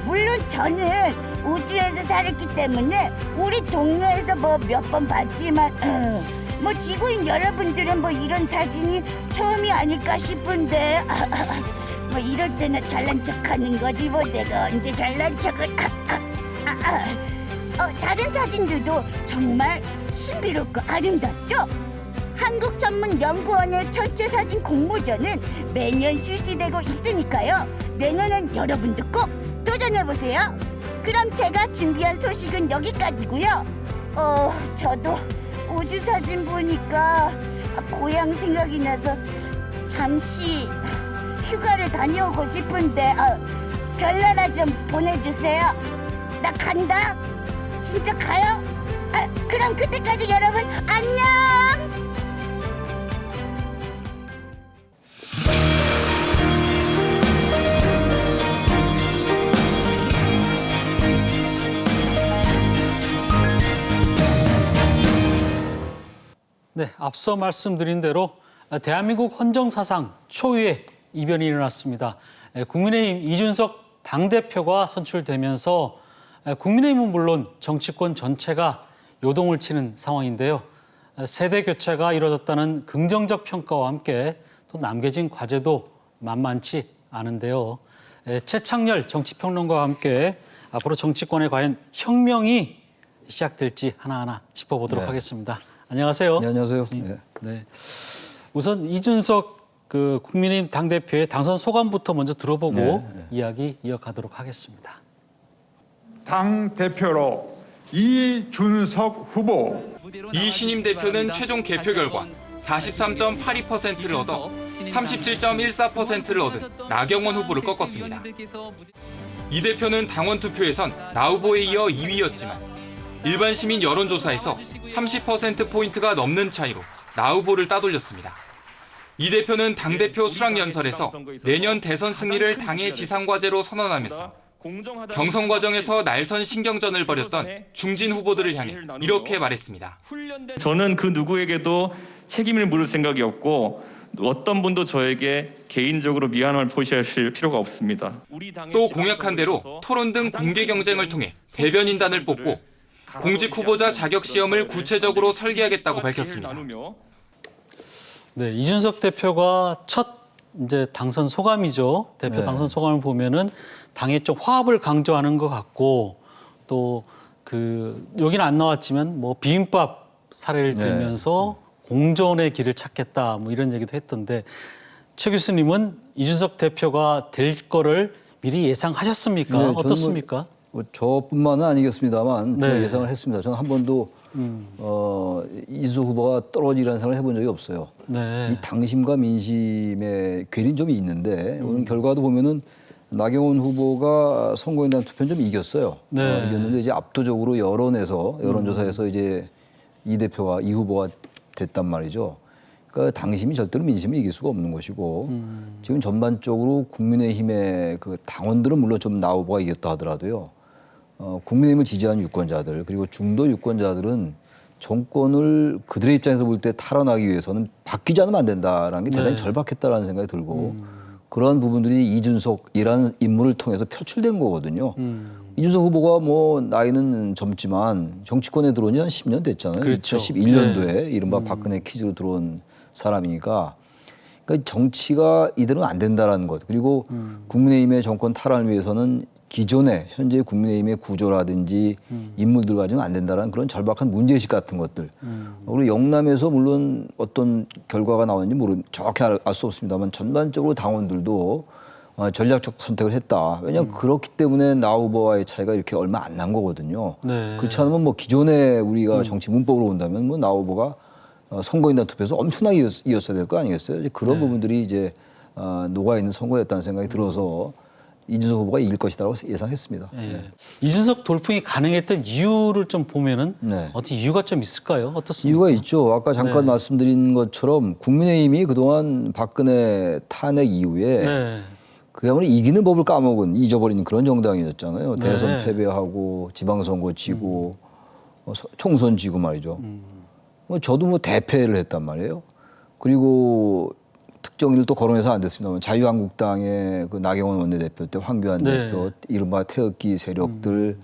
물론 저는 우주에서 살았기 때문에 우리 동네에서 몇 번 봤지만 지구인 여러분들은 이런 사진이 처음이 아닐까 싶은데 이럴 때는 잘난 척하는 거지 내가 언제 잘난 척을 다른 사진들도 정말 신비롭고 아름답죠? 한국전문연구원의 전체 사진 공모전은 매년 실시되고 있으니까요. 내년엔 여러분도 꼭 도전해보세요. 그럼 제가 준비한 소식은 여기까지고요. 저도 우주 사진 보니까 고향 생각이 나서 잠시 휴가를 다녀오고 싶은데 별나라 좀 보내주세요. 나 간다. 진짜 가요? 그럼 그때까지 여러분 안녕. 네, 앞서 말씀드린 대로 대한민국 헌정 사상 초유의 이변이 일어났습니다. 국민의힘 이준석 당대표가 선출되면서 국민의힘은 물론 정치권 전체가 요동을 치는 상황인데요. 세대 교체가 이루어졌다는 긍정적 평가와 함께 또 남겨진 과제도 만만치 않은데요. 최창렬 정치평론가와 함께 앞으로 정치권에 과연 혁명이 시작될지 하나하나 짚어보도록 하겠습니다. 안녕하세요. 네, 안녕하세요. 네. 우선 이준석 국민의힘 당대표의 당선 소감부터 먼저 들어보고 이야기 이어가도록 하겠습니다. 당대표로 이준석 후보. 이 신임 대표는 최종 개표 결과 43.82%를 얻어 37.14%를 얻은 나경원 후보를 꺾었습니다. 이 대표는 당원 투표에선 나 후보에 이어 2위였지만 일반 시민 여론조사에서 30%포인트가 넘는 차이로 나 후보를 따돌렸습니다. 이 대표는 당대표 수락연설에서 내년 대선 승리를 당의 지상과제로 선언하면서 경선 과정에서 날선 신경전을 벌였던 중진 후보들을 향해 이렇게 말했습니다. 저는 그 누구에게도 책임을 물을 생각이 없고 어떤 분도 저에게 개인적으로 미안함을 표시하실 필요가 없습니다. 또 공약한 대로 토론 등 공개 경쟁을 통해 대변인단을 뽑고 공직 후보자 자격 시험을 구체적으로 설계하겠다고 밝혔습니다. 네, 이준석 대표가 첫 이제 당선 소감이죠. 대표 네. 당선 소감을 보면은 당의 좀 화합을 강조하는 것 같고 또 그 여기는 안 나왔지만 뭐 비빔밥 사례를 들면서 공존의 길을 찾겠다 뭐 이런 얘기도 했던데 최 교수님은 이준석 대표가 될 거를 미리 예상하셨습니까? 네, 어떻습니까? 뭐 저뿐만은 아니겠습니다만 네. 예상을 했습니다. 저는 한 번도 이준석 후보가 떨어지라는 생각을 해본 적이 없어요. 네. 이 당심과 민심의 괴리는 좀 있는데 오늘 결과도 보면은 나경원 후보가 선거인단 투표는 좀 이겼어요. 네. 이겼는데 이제 압도적으로 여론조사에서 이제 이 대표가 이 후보가 됐단 말이죠. 그러니까 당심이 절대로 민심을 이길 수가 없는 것이고 지금 전반적으로 국민의힘의 그 당원들은 물론 좀 나 후보가 이겼다 하더라도요. 국민의힘을 지지하는 유권자들 그리고 중도 유권자들은 정권을 그들의 입장에서 볼 때 탈환하기 위해서는 바뀌지 않으면 안 된다라는 게 대단히 절박했다라는 생각이 들고 그러한 부분들이 이준석이라는 인물을 통해서 표출된 거거든요. 이준석 후보가 뭐 나이는 젊지만 정치권에 들어온 지 한 10년 됐잖아요. 그렇죠. 2011년도에 이른바 박근혜 퀴즈로 들어온 사람이니까 그러니까 정치가 이대로는 안 된다라는 것. 그리고 국민의힘의 정권 탈환을 위해서는 기존의 현재 국민의힘의 구조라든지 인물들 가지고는 안 된다라는 그런 절박한 문제의식 같은 것들. 그리고 영남에서 물론 어떤 결과가 나왔는지 정확히 알 수 없습니다만 전반적으로 당원들도 전략적 선택을 했다. 왜냐하면 그렇기 때문에 나 후보와의 차이가 이렇게 얼마 안 난 거거든요. 네. 그렇지 않으면 뭐 기존에 우리가 정치 문법으로 본다면 뭐 나 후보가 선거인단 투표에서 엄청나게 이었어야 될 거 아니겠어요? 이제 그런 부분들이 이제 녹아 있는 선거였다는 생각이 들어서 이준석 후보가 이길 것이라고 예상했습니다. 네. 이준석 돌풍이 가능했던 이유를 좀 보면은 어떤 이유가 좀 있을까요? 어떻습니까? 이유가 있죠. 아까 잠깐 말씀드린 것처럼 국민의힘이 그동안 박근혜 탄핵 이후에 그야말로 이기는 법을 까먹은 잊어버리는 그런 정당이었잖아요. 대선 패배하고 지방선거 지고 총선 지고 말이죠. 저도 뭐 대패를 했단 말이에요. 그리고 특정인을 또 거론해서 안 됐습니다만 자유한국당의 그 나경원 원내대표 때 황교안 대표 이른바 태극기 세력들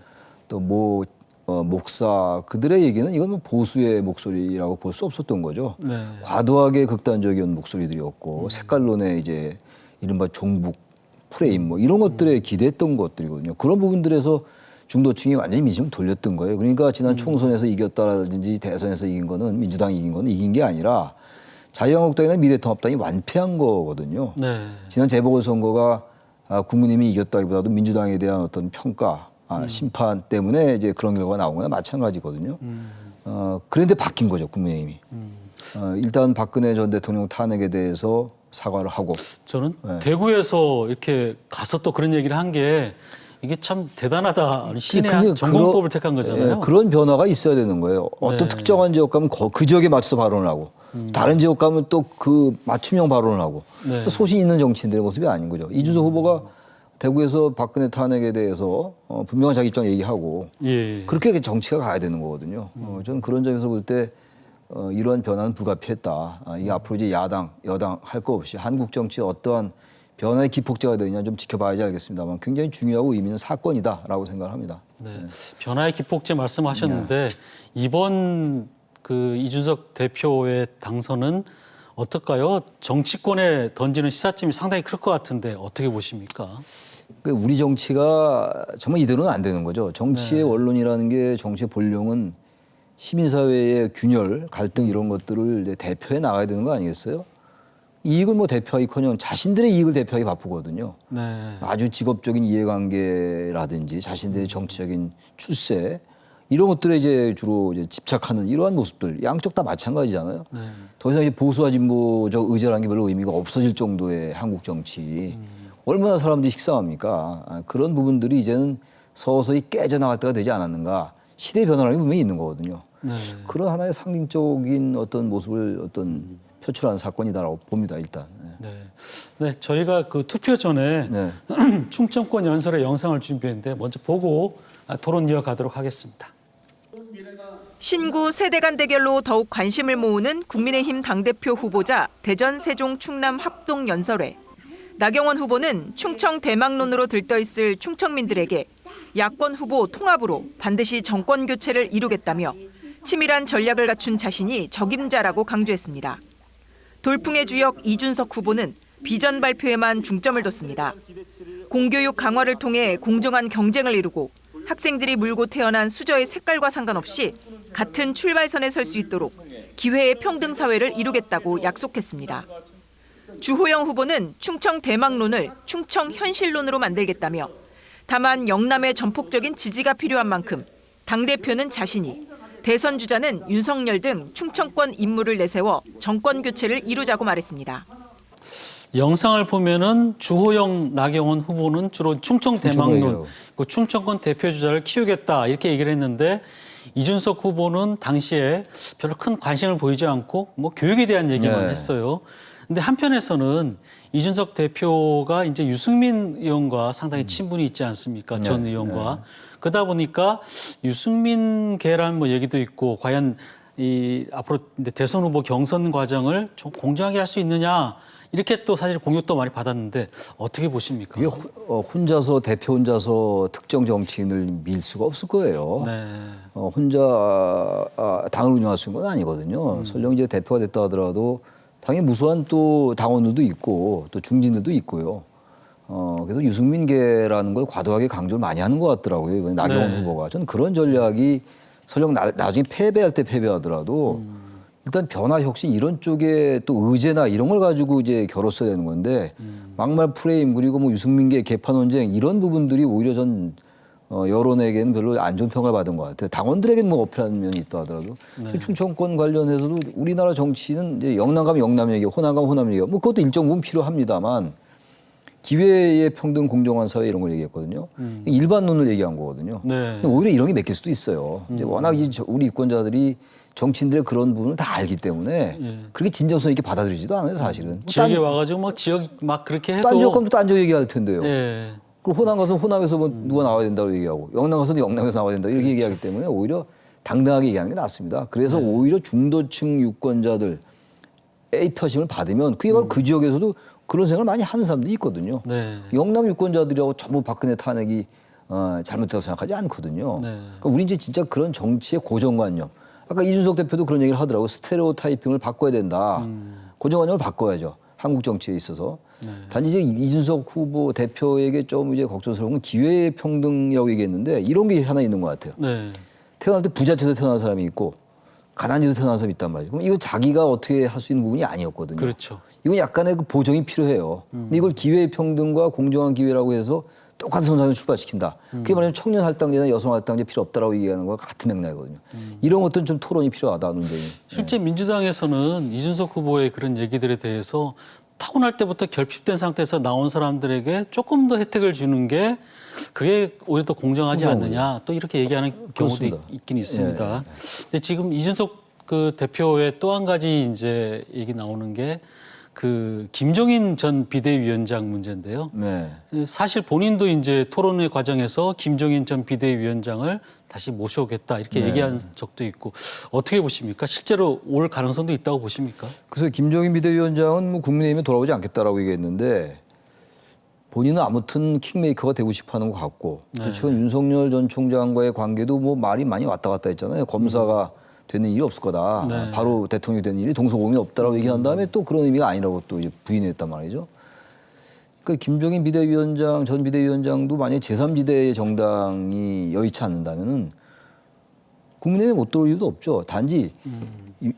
또 뭐 목사 그들의 얘기는 이건 뭐 보수의 목소리라고 볼 수 없었던 거죠. 과도하게 극단적인 목소리들이었고 색깔론의 이제 이른바 종북 프레임 뭐 이런 것들에 기대했던 것들이거든요. 그런 부분들에서 중도층이 완전히 민심을 돌렸던 거예요. 그러니까 지난 총선에서 이겼다라든지 대선에서 이긴 거는 민주당이 이긴 거는 이긴 게 아니라 자유한국당이나 미래통합당이 완패한 거거든요. 지난 재보궐선거가 국민의힘이 이겼다기보다도 민주당에 대한 어떤 평가, 심판 때문에 이제 그런 결과가 나온 거나 마찬가지거든요. 그런데 바뀐 거죠, 국민의힘이. 일단 박근혜 전 대통령 탄핵에 대해서 사과를 하고. 저는 대구에서 이렇게 가서 또 그런 얘기를 한 게 이게 참 대단하다. 신의 한 전공법을 택한 거잖아요. 그런 변화가 있어야 되는 거예요. 어떤 특정한 지역 가면 그 지역에 맞춰서 발언을 하고 다른 지역 가면 또 그 맞춤형 발언을 하고 소신 있는 정치인들의 모습이 아닌 거죠. 이준석 후보가 대구에서 박근혜 탄핵에 대해서 분명한 자기 입장 얘기하고 그렇게 정치가 가야 되는 거거든요. 저는 그런 점에서 볼 때 이러한 변화는 불가피했다. 이게 앞으로 이제 야당, 여당 할 거 없이 한국 정치에 어떠한 변화의 기폭제가 되느냐 좀 지켜봐야지 알겠습니다만 굉장히 중요하고 의미 있는 사건이다라고 생각합니다. 변화의 기폭제 말씀하셨는데 이번 그 이준석 대표의 당선은 어떨까요? 정치권에 던지는 시사점이 상당히 클 것 같은데 어떻게 보십니까? 우리 정치가 정말 이대로는 안 되는 거죠. 정치의 원론이라는 게 정치의 본령은 시민사회의 균열, 갈등 이런 것들을 이제 대표해 나가야 되는 거 아니겠어요? 이익을 뭐 대표하기커녕 자신들의 이익을 대표하기 바쁘거든요. 아주 직업적인 이해관계라든지 자신들의 정치적인 출세 이런 것들에 이제 주로 이제 집착하는 이러한 모습들 양쪽 다 마찬가지잖아요. 더 이상 보수와 진보적 의제라는 게 별로 의미가 없어질 정도의 한국 정치 얼마나 사람들이 식상합니까? 그런 부분들이 이제는 서서히 깨져나갈 때가 되지 않았는가. 시대의 변화라는 게 분명히 있는 거거든요. 그런 하나의 상징적인 어떤 모습을 표출하는 사건이다라고 봅니다. 일단. 네. 네, 저희가 그 투표 전에 네. 충청권 연설의 영상을 준비했는데 먼저 보고 토론 이어가도록 하겠습니다. 신구 세대 간 대결로 더욱 관심을 모으는 국민의힘 당대표 후보자 대전, 세종, 충남 합동 연설회. 나경원 후보는 충청 대망론으로 들떠있을 충청민들에게 야권 후보 통합으로 반드시 정권 교체를 이루겠다며 치밀한 전략을 갖춘 자신이 적임자라고 강조했습니다. 돌풍의 주역 이준석 후보는 비전 발표에만 중점을 뒀습니다. 공교육 강화를 통해 공정한 경쟁을 이루고 학생들이 물고 태어난 수저의 색깔과 상관없이 같은 출발선에 설 수 있도록 기회의 평등 사회를 이루겠다고 약속했습니다. 주호영 후보는 충청 대망론을 충청 현실론으로 만들겠다며 다만 영남의 전폭적인 지지가 필요한 만큼 당대표는 자신이, 대선 주자는 윤석열 등 충청권 인물을 내세워 정권 교체를 이루자고 말했습니다. 영상을 보면은 주호영, 나경원 후보는 주로 충청 대망론, 그 충청권 대표 주자를 키우겠다 이렇게 얘기를 했는데 이준석 후보는 당시에 별로 큰 관심을 보이지 않고 뭐 교육에 대한 얘기만 했어요. 근데 한편에서는 이준석 대표가 이제 유승민 의원과 상당히 친분이 있지 않습니까? 전 의원과. 그러다 보니까 유승민계란 뭐 얘기도 있고 과연 이 앞으로 이제 대선 후보 경선 과정을 좀 공정하게 할 수 있느냐 이렇게 또 사실 공격도 많이 받았는데 어떻게 보십니까? 이게 혼자서 대표 혼자서 특정 정치인을 밀 수가 없을 거예요. 네. 혼자 당을 운영할 수 있는 건 아니거든요. 설령 이제 대표가 됐다 하더라도 당연히 무수한 또 당원들도 있고 또 중진들도 있고요. 그래서 유승민계라는 걸 과도하게 강조를 많이 하는 것 같더라고요. 이번에 나경원 후보가. 저는 그런 전략이 설령 나중에 패배할 때 패배하더라도 일단 변화 혁신 이런 쪽에 또 의제나 이런 걸 가지고 이제 겨뤘어야 되는 건데 막말 프레임 그리고 뭐 유승민계 개판 논쟁 이런 부분들이 오히려 전 여론에게는 별로 안 좋은 평가를 받은 것 같아요. 당원들에게는 뭐 어필하는 면이 있다 하더라도 충청권 관련해서도 우리나라 정치는 이제 영남 가면 영남 얘기, 호남 가면 호남 얘기, 뭐 그것도 일정 부분 필요합니다만 기회의 평등 공정한 사회 이런 걸 얘기했거든요. 일반론을 얘기한 거거든요. 네. 오히려 이런 게 맥힐 수도 있어요. 이제 워낙 우리 유권자들이 정치인들의 그런 부분을 다 알기 때문에 그렇게 진정성 있게 받아들이지도 않아요, 사실은. 지역에 와가지고 뭐 지역 막 그렇게 해도 딴 지역 가면 또 딴 지역 얘기할 텐데요. 예. 그 호남 가서 호남에서 뭐 누가 나와야 된다고 얘기하고 영남 가서도 영남에서 나와야 된다 이렇게 얘기하기 때문에 오히려 당당하게 얘기하는 게 낫습니다. 그래서 오히려 중도층 유권자들 A 표심을 받으면 그게 바로 그 지역에서도 그런 생각을 많이 하는 사람들이 있거든요. 네. 영남 유권자들이라고 전부 박근혜 탄핵이 잘못됐다고 생각하지 않거든요. 네. 그러니까 우리 이제 진짜 그런 정치의 고정관념. 아까 이준석 대표도 그런 얘기를 하더라고요. 스테레오 타이핑을 바꿔야 된다. 고정관념을 바꿔야죠. 한국 정치에 있어서. 단지 이제 이준석 후보 대표에게 좀 이제 걱정스러운 건 기회의 평등이라고 얘기했는데 이런 게 하나 있는 것 같아요. 네. 태어날 때 부잣집에서 태어난 사람이 있고 가난지에서 태어난 사람이 있단 말이죠. 그럼 이건 자기가 어떻게 할 수 있는 부분이 아니었거든요. 그렇죠. 이건 약간의 그 보정이 필요해요. 근데 이걸 기회의 평등과 공정한 기회라고 해서 똑같은 선상에 출발시킨다. 그게 말하면 청년 할당제나 여성 할당제 필요 없다라고 얘기하는 거와 같은 맥락이거든요. 이런 것들은 좀 토론이 필요하다, 논쟁이. 실제 민주당에서는 이준석 후보의 그런 얘기들에 대해서 타고날 때부터 결핍된 상태에서 나온 사람들에게 조금 더 혜택을 주는 게 그게 오히려 더 공정하지 않느냐 또 이렇게 얘기하는 경우도 있긴 있습니다. 근데 지금 이준석 그 대표의 또 한 가지 이제 얘기 나오는 게 그 김종인 전 비대위원장 문제인데요. 네. 사실 본인도 이제 토론회 과정에서 김종인 전 비대위원장을 다시 모셔오겠다 이렇게 얘기한 적도 있고 어떻게 보십니까? 실제로 올 가능성도 있다고 보십니까? 그래서 김종인 비대위원장은 뭐 국민의힘에 돌아오지 않겠다라고 얘기했는데 본인은 아무튼 킹메이커가 되고 싶어하는 것 같고 최근 윤석열 전 총장과의 관계도 뭐 말이 많이 왔다 갔다 했잖아요. 검사가 되는 일이 없을 거다. 바로 대통령이 되는 일이 동서고금이 없다라고 얘기한 다음에 또 그런 의미가 아니라고 또 이제 부인했단 말이죠. 그러니까 김종인 비대위원장, 전 비대위원장도 만약에 제3지대 정당이 여의치 않는다면은 국민의힘에 못 들어올 이유도 없죠. 단지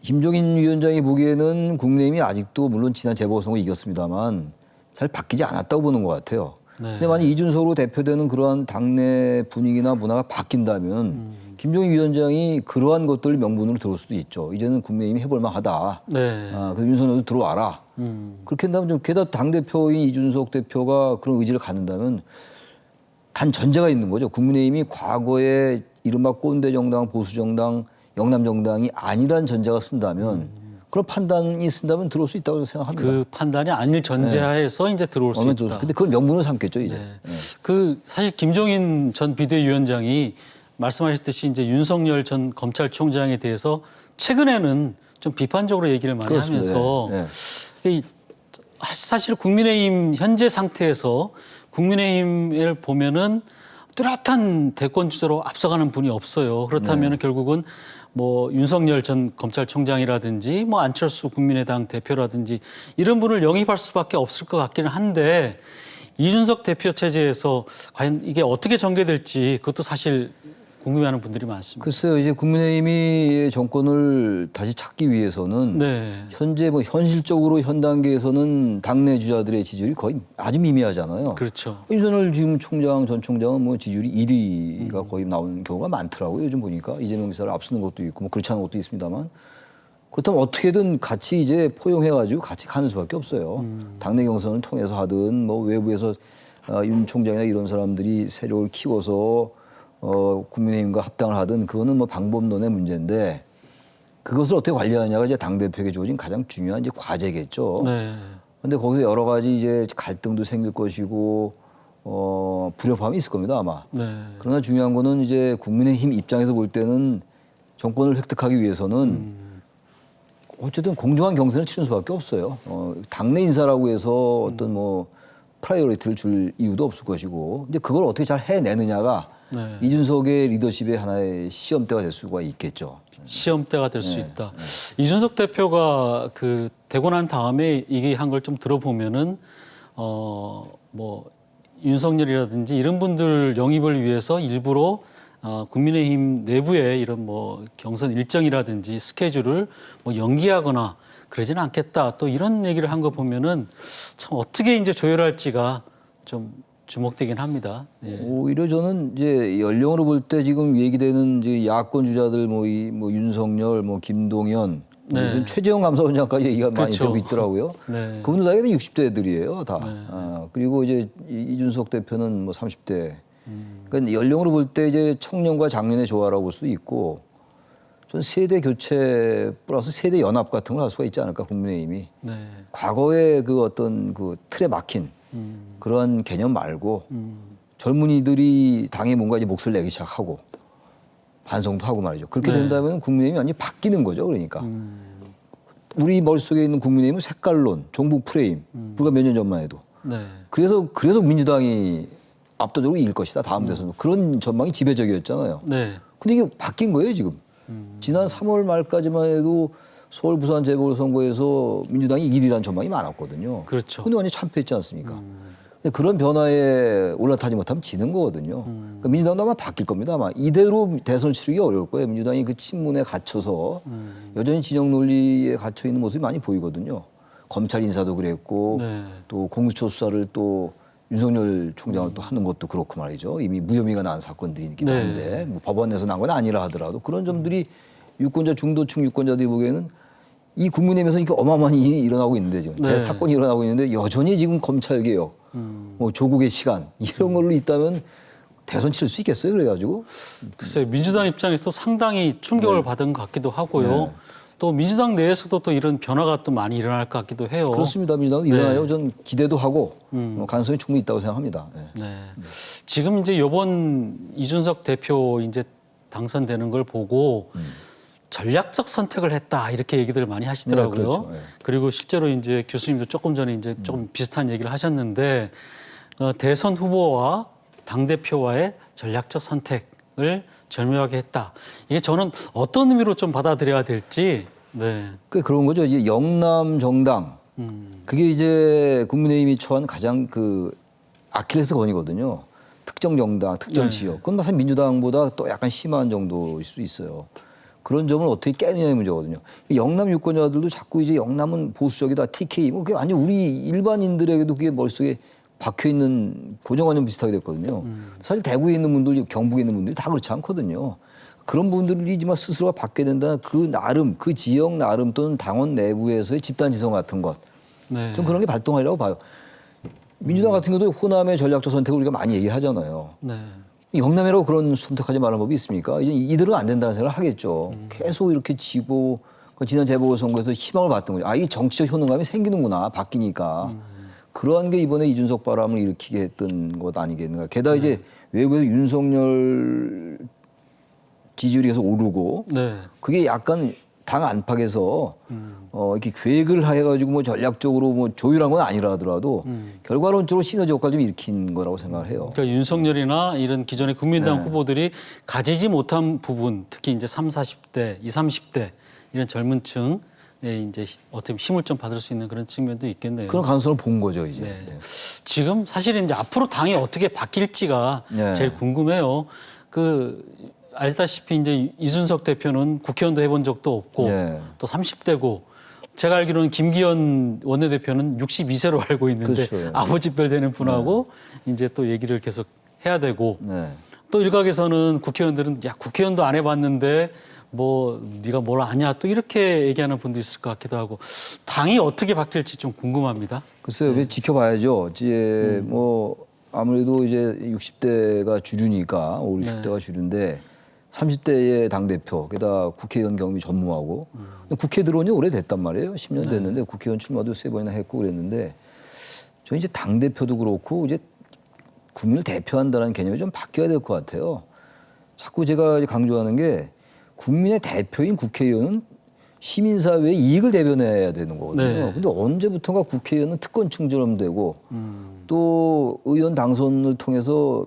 김종인 위원장이 보기에는 국민의힘이 아직도 물론 지난 재보궐선거 이겼습니다만 잘 바뀌지 않았다고 보는 것 같아요. 근데 만약 이준석으로 대표되는 그러한 당내 분위기나 문화가 바뀐다면 김종인 위원장이 그러한 것들을 명분으로 들어올 수도 있죠. 이제는 국민의힘이 해볼 만하다. 그래서 윤석열도 들어와라. 그렇게 한다면 좀 게다가 당대표인 이준석 대표가 그런 의지를 갖는다면 단 전제가 있는 거죠. 국민의힘이 과거에 이른바 꼰대 정당, 보수 정당, 영남 정당이 아니란 전제가 쓴다면 그런 판단이 있다면 들어올 수 있다고 생각합니다. 그 판단이 아닐 전제하에서 이제 들어올 수 있다. 근데 그걸 명분으로 삼겠죠 이제. 그 사실 김종인 전 비대위원장이 말씀하셨듯이 이제 윤석열 전 검찰총장에 대해서 최근에는 좀 비판적으로 얘기를 많이 그렇습니다. 하면서 이 사실 국민의힘 현재 상태에서 국민의힘을 보면은 뚜렷한 대권 주자로 앞서가는 분이 없어요. 그렇다면 결국은 뭐 윤석열 전 검찰총장이라든지 뭐 안철수 국민의당 대표라든지 이런 분을 영입할 수밖에 없을 것 같기는 한데 이준석 대표 체제에서 과연 이게 어떻게 전개될지 그것도 사실 궁금해하는 분들이 많습니다. 글쎄요, 이제 국민의힘이 정권을 다시 찾기 위해서는 현재 뭐 현실적으로 현 단계에서는 당내 주자들의 지지율이 거의 아주 미미하잖아요. 그렇죠. 윤석열 지금 총장, 전 총장은 뭐 지지율이 1위가 거의 나오는 경우가 많더라고요. 요즘 보니까 이재명 지사를 앞서는 것도 있고 뭐 그렇지 않은 것도 있습니다만 그렇다면 어떻게든 같이 이제 포용해가지고 같이 가는 수밖에 없어요. 당내 경선을 통해서 하든 뭐 외부에서 윤 총장이나 이런 사람들이 세력을 키워서 국민의힘과 합당을 하든 그거는 뭐 방법론의 문제인데 그것을 어떻게 관리하느냐가 이제 당대표에게 주어진 가장 중요한 이제 과제겠죠. 근데 거기서 여러 가지 이제 갈등도 생길 것이고 불협화음이 있을 겁니다 아마. 그러나 중요한 거는 이제 국민의힘 입장에서 볼 때는 정권을 획득하기 위해서는 어쨌든 공정한 경선을 치른 수밖에 없어요. 당내 인사라고 해서 어떤 뭐 프라이어리티를 줄 이유도 없을 것이고 이제 그걸 어떻게 잘 해내느냐가 이준석의 리더십의 하나의 시험대가 될 수가 있겠죠. 시험대가 될 수 있다. 이준석 대표가 그 되고 난 다음에 얘기한 걸 좀 들어보면은 뭐 윤석열이라든지 이런 분들 영입을 위해서 일부러 국민의힘 내부에 이런 뭐 경선 일정이라든지 스케줄을 뭐 연기하거나 그러지는 않겠다. 또 이런 얘기를 한 거 보면은 참 어떻게 이제 조율할지가 좀 주목되긴 합니다. 오히려 저는 이제 연령으로 볼 때 지금 얘기되는 이제 야권 주자들 뭐 윤석열, 뭐 김동연, 무슨 최재형 감사원장까지 얘기가 많이 되고 있더라고요. 그분들 다 60대들이에요, 다. 그리고 이제 이준석 대표는 뭐 30대. 그러니까 연령으로 볼 때 이제 청년과 장년의 조화라고 볼 수도 있고, 전 세대 교체 플러스 세대 연합 같은 걸 할 수가 있지 않을까 국민의힘이. 과거의 그 어떤 그 틀에 막힌. 그런 개념 말고 젊은이들이 당에 뭔가 이제 목소리를 내기 시작하고 반성도 하고 말이죠. 그렇게 된다면 국민의힘이 완전히 바뀌는 거죠. 그러니까 우리 머릿속에 있는 국민의힘은 색깔론, 종북 프레임 불과 몇 년 전만 해도 그래서 민주당이 압도적으로 이길 것이다. 다음 대선도 그런 전망이 지배적이었잖아요. 근데 이게 바뀐 거예요 지금. 지난 3월 말까지만 해도 서울, 부산 재보궐선거에서 민주당이 이길이라는 전망이 많았거든요. 그렇죠. 근데 완전히 참패했지 않습니까? 근데 그런 변화에 올라타지 못하면 지는 거거든요. 그러니까 민주당도 아마 바뀔 겁니다. 아마 이대로 대선 치르기 어려울 거예요. 민주당이 그 친문에 갇혀서 여전히 진영 논리에 갇혀 있는 모습이 많이 보이거든요. 검찰 인사도 그랬고 또 공수처 수사를 또 윤석열 총장을 또 하는 것도 그렇고 말이죠. 이미 무혐의가 난 사건들이기도 한데 뭐 법원에서 난 건 아니라 하더라도 그런 점들이 유권자 중도층 유권자들이 보기에는 이 국민의힘에서 이렇게 어마어마한 일이 일어나고 있는데 지금 대사건이 일어나고 있는데 여전히 지금 검찰개혁, 뭐 조국의 시간 이런 걸로 있다면 대선 칠 수 있겠어요? 그래가지고 글쎄요. 민주당 입장에서 상당히 충격을 받은 것 같기도 하고요. 또 민주당 내에서도 또 이런 변화가 또 많이 일어날 것 같기도 해요. 그렇습니다. 민주당은 일어나요. 전 기대도 하고 가능성이 충분히 있다고 생각합니다. 지금 이제 이번 이준석 대표 이제 당선되는 걸 보고 전략적 선택을 했다 이렇게 얘기들을 많이 하시더라고요. 그렇죠. 그리고 실제로 이제 교수님도 조금 전에 이제 조금 비슷한 얘기를 하셨는데 대선 후보와 당 대표와의 전략적 선택을 절묘하게 했다. 이게 저는 어떤 의미로 좀 받아들여야 될지. 그런 거죠. 이제 영남 정당 그게 이제 국민의힘이 처한 가장 그 아킬레스건이거든요. 특정 정당, 특정 지역. 그건 사실 민주당보다 또 약간 심한 정도일 수 있어요. 그런 점을 어떻게 깨느냐의 문제거든요. 영남 유권자들도 자꾸 이제 영남은 보수적이다, TK, 뭐 그게 완전 우리 일반인들에게도 그게 머릿속에 박혀 있는 고정관념 비슷하게 됐거든요. 사실 대구에 있는 분들, 경북에 있는 분들이 다 그렇지 않거든요. 그런 분들이지만 스스로가 바뀌어야 된다는 그 나름, 그 지역 나름 또는 당원 내부에서의 집단 지성 같은 것. 좀 그런 게 발동하리라고 봐요. 민주당 같은 경우도 호남의 전략적 선택을 우리가 많이 얘기하잖아요. 영남이라고 그런 선택하지 말라는 법이 있습니까? 이제 이대로는 안 된다는 생각을 하겠죠. 계속 이렇게 지고 지난 재보궐선거에서 희망을 봤던 거죠. 아, 이 정치적 효능감이 생기는구나, 바뀌니까. 그러한 게 이번에 이준석 바람을 일으키게 했던 것 아니겠는가. 게다가 이제 외부에서 윤석열 지지율이 계속 오르고 그게 약간 당 안팎에서 이렇게 계획을 해가지고 뭐 전략적으로 뭐 조율한 건 아니라 하더라도 결과론적으로 시너지 효과를 좀 일으킨 거라고 생각을 해요. 그러니까 윤석열이나 이런 기존의 국민당 후보들이 가지지 못한 부분, 특히 이제 30, 40대, 20, 30대 이런 젊은 층에 이제 어떻게 힘을 좀 받을 수 있는 그런 측면도 있겠네요. 그런 가능성을 본 거죠, 이제. 네. 지금 사실 이제 앞으로 당이 어떻게 바뀔지가 제일 궁금해요. 알다시피 이제 이준석 대표는 국회의원도 해본 적도 없고 또 30대고 제가 알기로는 김기현 원내대표는 62세로 알고 있는데 그렇죠. 아버지별 되는 분하고 이제 또 얘기를 계속 해야 되고 또 일각에서는 국회의원들은 야 국회의원도 안 해봤는데 뭐 네가 뭘 아냐 또 이렇게 얘기하는 분도 있을 것 같기도 하고 당이 어떻게 바뀔지 좀 궁금합니다. 글쎄요, 지켜봐야죠. 이제 뭐 아무래도 이제 60대가 주류니까 50, 60대가 주류인데 30대의 당대표, 게다가 국회의원 경험이 전무하고 국회 들어온 지 오래됐단 말이에요. 10년 됐는데 국회의원 출마도 3번이나 했고 그랬는데 저 이제 당대표도 그렇고 이제 국민을 대표한다는 개념이 좀 바뀌어야 될 것 같아요. 자꾸 제가 강조하는 게 국민의 대표인 국회의원은 시민사회의 이익을 대변해야 되는 거거든요. 근데 언제부턴가 국회의원은 특권층처럼 되고 또 의원 당선을 통해서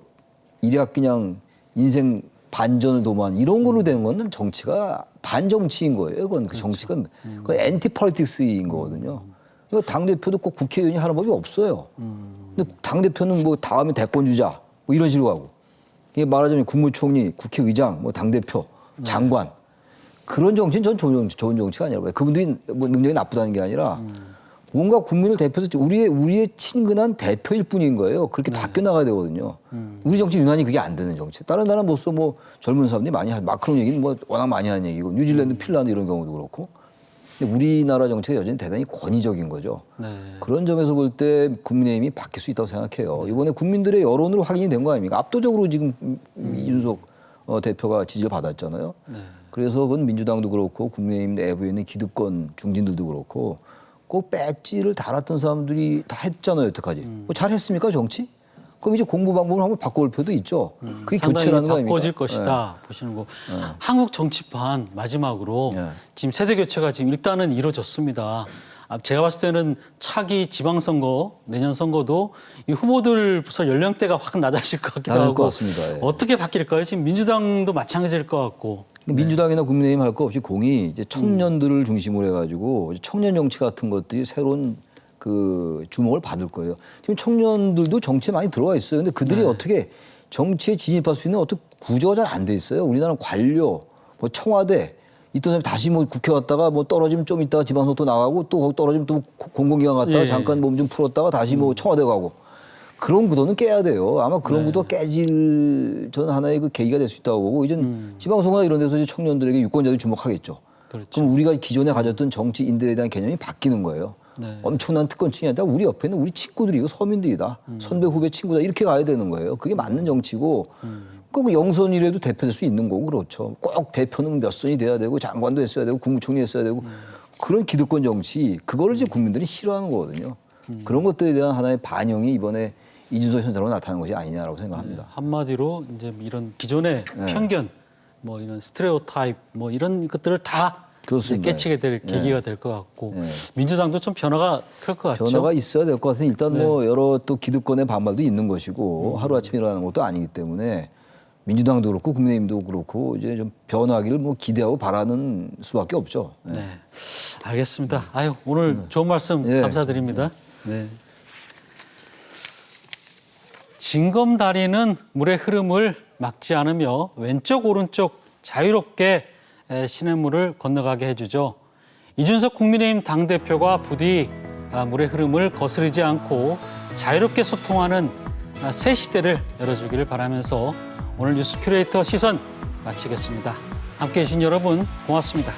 일약 그냥 인생 반전을 도모한 이런 걸로 되는 건 정치가 반정치인 거예요. 그건 그 정치가 그건 엔티폴리틱스인 거거든요. 그러니까 당대표도 꼭 국회의원이 하는 법이 없어요. 근데 당대표는 뭐 다음에 대권 주자 뭐 이런 식으로 하고 이게 말하자면 국무총리, 국회의장, 뭐 당대표, 장관 그런 정치는 전 좋은 정치가 아니라고요. 그분들이 뭐 능력이 나쁘다는 게 아니라 뭔가 국민을 대표해서 우리의 친근한 대표일 뿐인 거예요. 그렇게 바뀌어 나가야 되거든요. 우리 정치 유난히 그게 안 되는 정치. 다른 나라 모습 뭐 젊은 사람들이 많이 마크롱 얘기는 뭐 워낙 많이 하는 얘기고 뉴질랜드, 핀란드 이런 경우도 그렇고. 근데 우리나라 정치가 여전히 대단히 권위적인 거죠. 그런 점에서 볼 때 국민의힘이 바뀔 수 있다고 생각해요. 이번에 국민들의 여론으로 확인이 된 거 아닙니까? 압도적으로 지금 이준석 대표가 지지를 받았잖아요. 그래서 그건 민주당도 그렇고 국민의힘 내부에 있는 기득권 중진들도 그렇고 꼭 배지를 달았던 사람들이 다 했잖아요. 여태까지. 뭐 잘했습니까 정치? 그럼 이제 공부 방법을 한번 바꿔볼 필요도 있죠. 그게 교체라는 거 아닙니까? 바꿔질 것이다 보시는 거. 한국 정치판 마지막으로 지금 세대 교체가 지금 일단은 이루어졌습니다. 제가 봤을 때는 차기 지방선거, 내년 선거도 이 후보들 벌써 연령대가 확 낮아질 것 같기도 하고. 것 같습니다. 어떻게 바뀔까요? 지금 민주당도 마찬가지일 것 같고. 민주당이나 국민의힘 할 거 없이 공이 이제 청년들을 중심으로 해가지고 청년 정치 같은 것들이 새로운 그 주목을 받을 거예요. 지금 청년들도 정치에 많이 들어와 있어요. 근데 그들이 어떻게 정치에 진입할 수 있는 어떤 구조가 잘 안 돼 있어요. 우리나라는 관료, 뭐 청와대, 있던 사람이 다시 뭐 국회 왔다가 뭐 떨어지면 좀 있다가 지방선거 또 나가고 또 거기 떨어지면 또 공공기관 갔다가 잠깐 몸 좀 풀었다가 다시 뭐 청와대 가고 그런 구도는 깨야 돼요. 아마 그런 구도가 깨질 저는 하나의 그 계기가 될 수 있다고 보고 이제 지방선거나 이런 데서 이제 청년들에게 유권자들이 주목하겠죠. 그럼 우리가 기존에 가졌던 정치 인들에 대한 개념이 바뀌는 거예요. 엄청난 특권층이 아니라 우리 옆에는 우리 친구들이 이거 서민들이다. 선배 후배 친구다 이렇게 가야 되는 거예요. 그게 맞는 정치고 꼭 영선이라도 대표될 수 있는 거고 그렇죠. 꼭 대표는 몇 선이 돼야 되고 장관도 했어야 되고 국무총리 했어야 되고 그런 기득권 정치 그거를 이제 국민들이 싫어하는 거거든요. 그런 것들에 대한 하나의 반영이 이번에 이준석 현상으로 나타나는 것이 아니냐라고 생각합니다. 한마디로 이제 이런 기존의 편견, 뭐 이런 스테레오타입, 뭐 이런 것들을 다 이제 깨치게 될 계기가 될 것 같고 민주당도 좀 변화가 클 것 같죠. 변화가 있어야 될 것 같은데 일단 뭐 여러 또 기득권의 반발도 있는 것이고 하루아침에 일어나는 것도 아니기 때문에 민주당도 그렇고 국민의힘도 그렇고 이제 좀 변화하기를 뭐 기대하고 바라는 수밖에 없죠. 네, 알겠습니다. 아유 오늘 좋은 말씀 감사드립니다. 네. 징검다리는 물의 흐름을 막지 않으며 왼쪽 오른쪽 자유롭게 시냇물을 건너가게 해주죠. 이준석 국민의힘 당대표가 부디 물의 흐름을 거스르지 않고 자유롭게 소통하는 새 시대를 열어주기를 바라면서 오늘 뉴스 큐레이터 시선 마치겠습니다. 함께해 주신 여러분 고맙습니다.